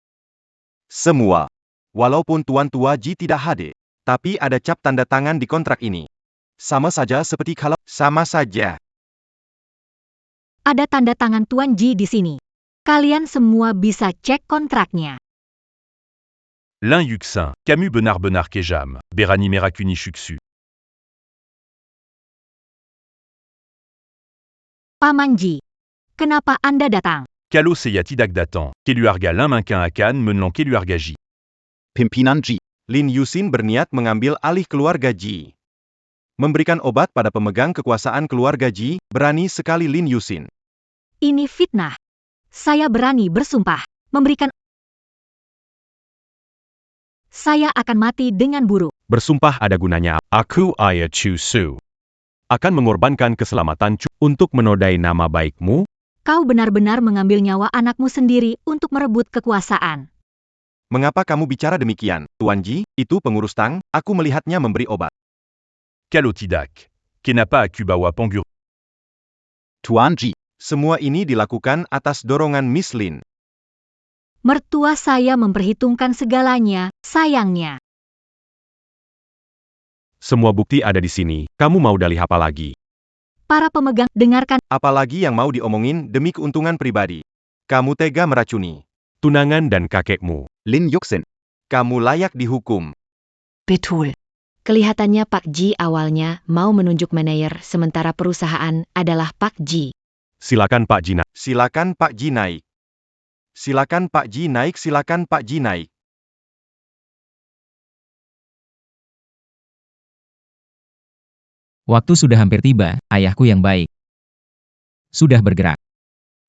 Semua. Walaupun Tuan Tua Ji tidak hadir, tapi ada cap tanda tangan di kontrak ini. Sama saja seperti kalau sama saja. Ada tanda tangan Tuan Ji di sini. Kalian semua bisa cek kontraknya. Lin Yuxin, Camus Benar Benar Kejam, Berani Merakuni Shuksu. Paman Ji, kenapa Anda datang? Kalo Seya Tidak Datan, Keluarga Lin Minquin Akan Menlan Keluarga Ji. Pimpinan Ji. Lin Yusin berniat mengambil alih keluarga Ji. Memberikan obat pada pemegang kekuasaan keluarga Ji, berani sekali Lin Yusin. Ini fitnah. Saya berani bersumpah, memberikan. Saya akan mati dengan buruk. Bersumpah ada gunanya. Aku Ayah Cusu akan mengorbankan keselamatan untuk menodai nama baikmu. Kau benar-benar mengambil nyawa anakmu sendiri untuk merebut kekuasaan. Mengapa kamu bicara demikian, Tuan Ji? Itu pengurus Tang, aku melihatnya memberi obat. Kalo Tidak. Kenapa Akubawa Panggur. Tuan Ji. Semua ini dilakukan atas dorongan Miss Lin. Mertua saya memperhitungkan segalanya, sayangnya. Semua bukti ada di sini, kamu mau dalih apa lagi? Para pemegang, dengarkan. Apalagi yang mau diomongin demi keuntungan pribadi. Kamu tega meracuni tunangan dan kakekmu. Lin Yuxin. Kamu layak dihukum. Betul. Kelihatannya Pak Ji awalnya mau menunjuk manajer sementara perusahaan adalah Pak Ji. Silakan Pak Ji. Silakan Pak Ji naik. Silakan Pak Ji naik, silakan Pak Ji naik. Waktu sudah hampir tiba, ayahku yang baik. Sudah bergerak.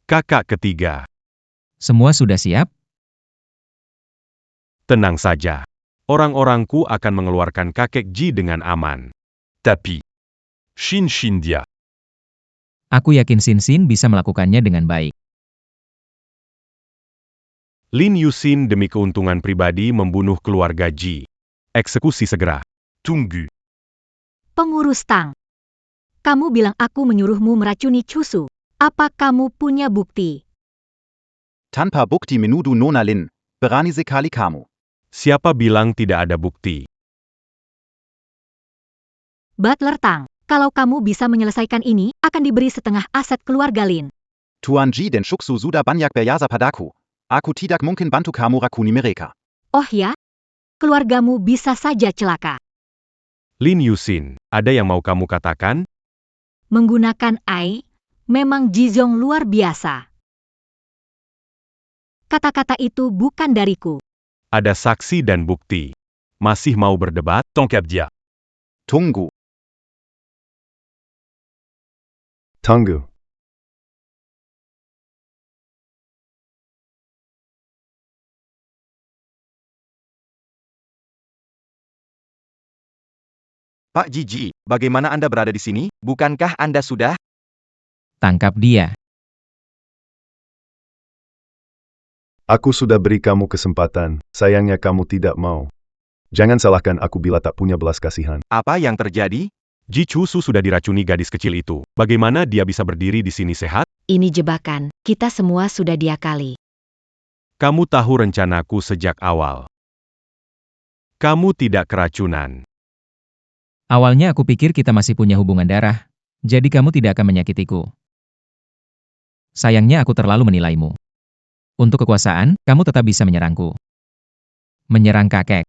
Kakak ketiga. Semua sudah siap? Tenang saja. Orang-orangku akan mengeluarkan kakek Ji dengan aman. Tapi. Shin dia. Aku yakin Xin bisa melakukannya dengan baik. Lin Yusin demi keuntungan pribadi membunuh keluarga Ji. Eksekusi segera. Tunggu. Pengurus Tang. Kamu bilang aku menyuruhmu meracuni Cusu. Apa kamu punya bukti? Tanpa bukti menuduh Nona Lin, berani sekali kamu. Siapa bilang tidak ada bukti? Butler Tang, kalau kamu bisa menyelesaikan ini, akan diberi setengah aset keluarga Lin. Tuan Ji dan Shuksu sudah banyak berjasa padaku. Aku tidak mungkin bantu kamu rakuni mereka. Oh ya? Keluargamu bisa saja celaka. Lin Yusin, ada yang mau kamu katakan? Menggunakan AI, memang Jizong luar biasa. Kata-kata itu bukan dariku. Ada saksi dan bukti. Masih mau berdebat? Tangkap dia. Tunggu. Tunggu. Pak Ji, bagaimana Anda berada di sini? Bukankah Anda sudah? Tangkap dia. Aku sudah beri kamu kesempatan, sayangnya kamu tidak mau. Jangan salahkan aku bila tak punya belas kasihan. Apa yang terjadi? Ji Cusu sudah diracuni gadis kecil itu. Bagaimana dia bisa berdiri di sini sehat? Ini jebakan, kita semua sudah diakali. Kamu tahu rencanaku sejak awal. Kamu tidak keracunan. Awalnya aku pikir kita masih punya hubungan darah, jadi kamu tidak akan menyakitiku. Sayangnya aku terlalu menilaimu. Untuk kekuasaan, kamu tetap bisa menyerangku. Menyerang kakek.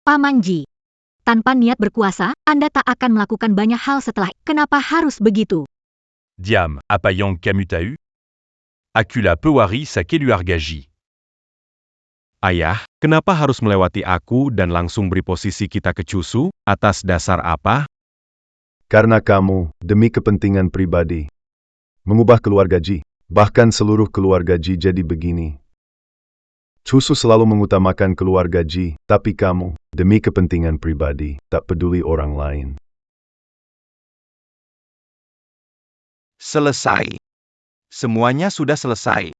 Paman Ji, tanpa niat berkuasa, Anda tak akan melakukan banyak hal setelah. Kenapa harus begitu? Diam, apa yang kamu tahu? Akula pewari sa keluargaji. Ayah, kenapa harus melewati aku dan langsung beri posisi kita ke Cusu? Atas dasar apa? Karena kamu, demi kepentingan pribadi, mengubah keluarga Ji. Bahkan seluruh keluarga Ji jadi begini. Cusu selalu mengutamakan keluarga Ji, tapi kamu, demi kepentingan pribadi, tak peduli orang lain. Selesai. Semuanya sudah selesai.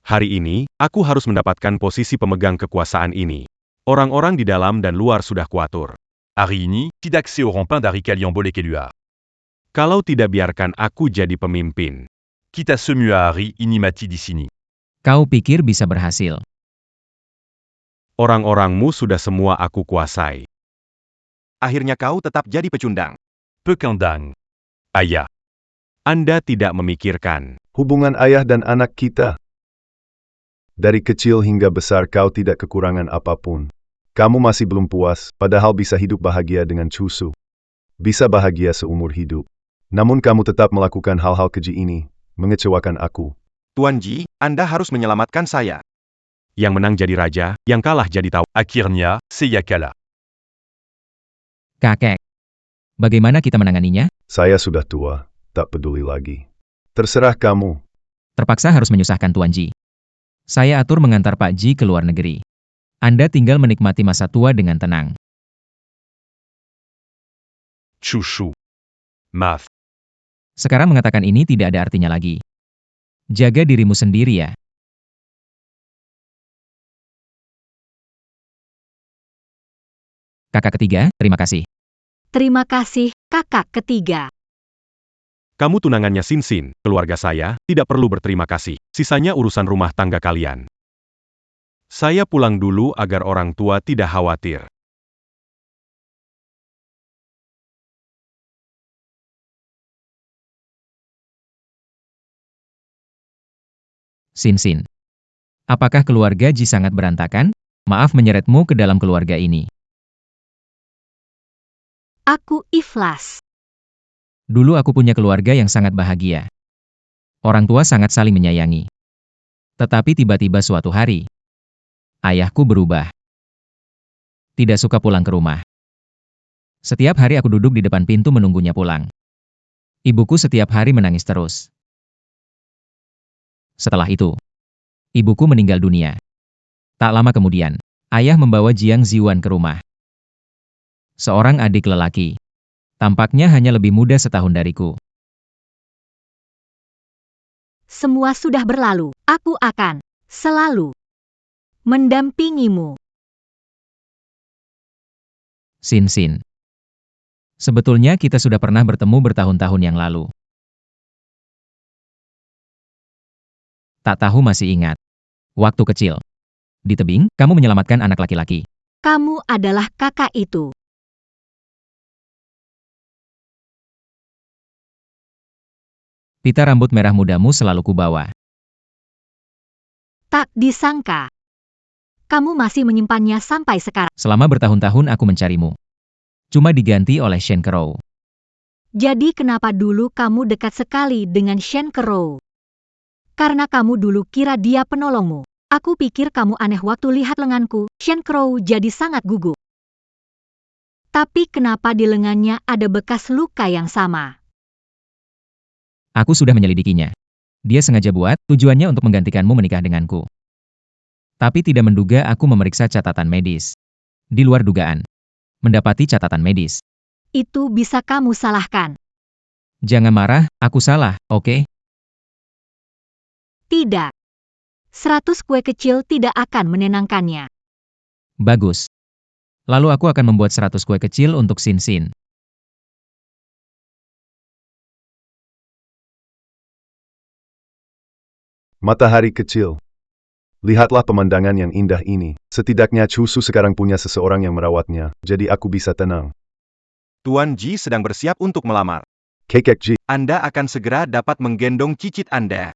Hari ini, aku harus mendapatkan posisi pemegang kekuasaan ini. Orang-orang di dalam dan luar sudah kuatur. Hari ini, tidak se rampin dari kalian boleh keluar. Kalau tidak biarkan aku jadi pemimpin. Kita semua hari ini mati di sini. Kau pikir bisa berhasil? Orang-orangmu sudah semua aku kuasai. Akhirnya kau tetap jadi pecundang. Pekandang. Ayah. Anda tidak memikirkan. Hubungan ayah dan anak kita. Dari kecil hingga besar kau tidak kekurangan apapun. Kamu masih belum puas, padahal bisa hidup bahagia dengan Cusu. Bisa bahagia seumur hidup. Namun kamu tetap melakukan hal-hal keji ini, mengecewakan aku. Tuan Ji, Anda harus menyelamatkan saya. Yang menang jadi raja, yang kalah jadi tahu. Akhirnya, saya kalah. Kakek. Bagaimana kita menanganinya? Saya sudah tua, tak peduli lagi. Terserah kamu. Terpaksa harus menyusahkan Tuan Ji. Saya atur mengantar Pak Ji ke luar negeri. Anda tinggal menikmati masa tua dengan tenang. Chushu. Maaf. Sekarang mengatakan ini tidak ada artinya lagi. Jaga dirimu sendiri ya. Kakak ketiga, terima kasih. Terima kasih, kakak ketiga. Kamu tunangannya Xin, keluarga saya, tidak perlu berterima kasih. Sisanya urusan rumah tangga kalian. Saya pulang dulu agar orang tua tidak khawatir. Xin. Apakah keluarga Ji sangat berantakan? Maaf menyeretmu ke dalam keluarga ini. Aku ikhlas. Dulu aku punya keluarga yang sangat bahagia. Orang tua sangat saling menyayangi. Tetapi tiba-tiba suatu hari, ayahku berubah. Tidak suka pulang ke rumah. Setiap hari aku duduk di depan pintu menunggunya pulang. Ibuku setiap hari menangis terus. Setelah itu, Ibuku meninggal dunia. Tak lama kemudian, ayah membawa Jiang Ziwan ke rumah. Seorang adik lelaki. Tampaknya hanya lebih muda setahun dariku. Semua sudah berlalu. Aku akan selalu mendampingimu. Xin. Sebetulnya kita sudah pernah bertemu bertahun-tahun yang lalu. Tak tahu masih ingat. Waktu kecil. Di tebing, kamu menyelamatkan anak laki-laki. Kamu adalah kakak itu. Pita rambut merah mudamu selalu kubawa. Tak disangka. Kamu masih menyimpannya sampai sekarang. Selama bertahun-tahun aku mencarimu. Cuma diganti oleh Shen Crow. Jadi kenapa dulu kamu dekat sekali dengan Shen Crow? Karena kamu dulu kira dia penolongmu. Aku pikir kamu aneh waktu lihat lenganku. Shen Crow jadi sangat gugup. Tapi kenapa di lengannya ada bekas luka yang sama? Aku sudah menyelidikinya. Dia sengaja buat, tujuannya untuk menggantikanmu menikah denganku. Tapi tidak menduga aku memeriksa catatan medis. Di luar dugaan. Mendapati catatan medis. Itu bisa kamu salahkan. Jangan marah, aku salah, oke? Tidak. 100 kue kecil tidak akan menenangkannya. Bagus. Lalu aku akan membuat 100 kue kecil untuk Xin. Matahari kecil. Lihatlah pemandangan yang indah ini. Setidaknya Cusu sekarang punya seseorang yang merawatnya, jadi aku bisa tenang. Tuan Ji sedang bersiap untuk melamar. Kekek Ji, Anda akan segera dapat menggendong cicit Anda.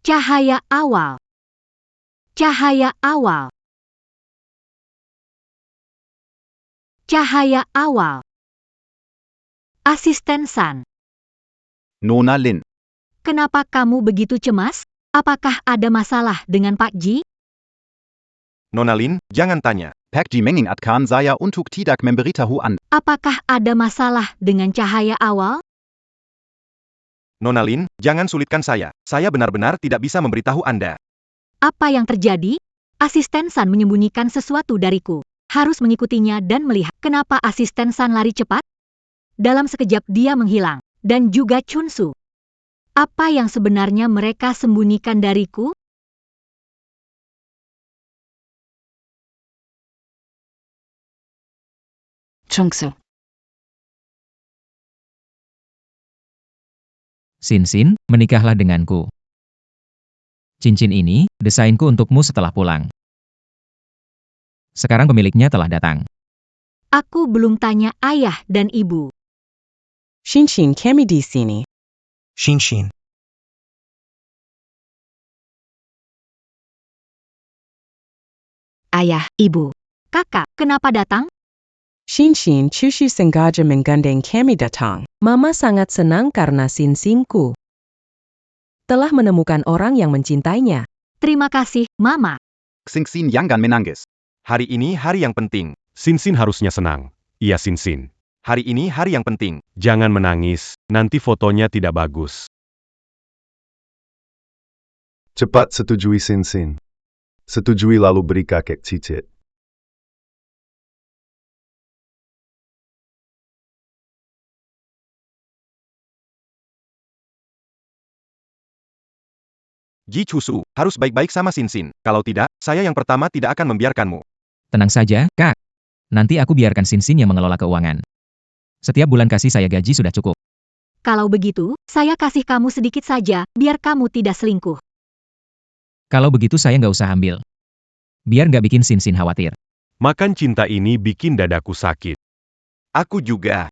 Cahaya awal. Cahaya awal. Cahaya awal. Asisten San. Nona Lin. Kenapa kamu begitu cemas? Apakah ada masalah dengan Pak Ji? Nona Lin, jangan tanya. Pak Ji Menging Atkan saya untuk tidak memberitahu Anda. Apakah ada masalah dengan cahaya awal? Nona Lin, jangan sulitkan saya. Saya benar-benar tidak bisa memberitahu Anda. Apa yang terjadi? Asisten San menyembunyikan sesuatu dariku. Harus mengikutinya dan melihat. Kenapa asisten San lari cepat? Dalam sekejap dia menghilang. Dan juga Chunsu. Apa yang sebenarnya mereka sembunyikan dariku? Chungsu. Xin, menikahlah denganku. Cincin ini, desainku untukmu setelah pulang. Sekarang pemiliknya telah datang. Aku belum tanya ayah dan ibu. Xin, kami di sini. Xin. Ayah, ibu. Kakak, kenapa datang? Xin, Cusu sengaja menggandeng kami datang. Mama sangat senang karena Xin-Xinku telah menemukan orang yang mencintainya. Terima kasih, Mama. Xingxin Yangan menangis. Hari ini hari yang penting. Xin harusnya senang. Iya Xin. Hari ini hari yang penting. Jangan menangis, nanti fotonya tidak bagus. cepat setujui Xin. Setujui lalu beri kakek cicit. Ji Cusu, harus baik-baik sama Xin. Kalau tidak, saya yang pertama tidak akan membiarkanmu. Tenang saja, Kak. Nanti aku biarkan Xin yang mengelola keuangan. Setiap bulan kasih saya gaji sudah cukup. Kalau begitu, saya kasih kamu sedikit saja, biar kamu tidak selingkuh. Kalau begitu saya nggak usah ambil. Biar nggak bikin Xin khawatir. Makan cinta ini bikin dadaku sakit. Aku juga.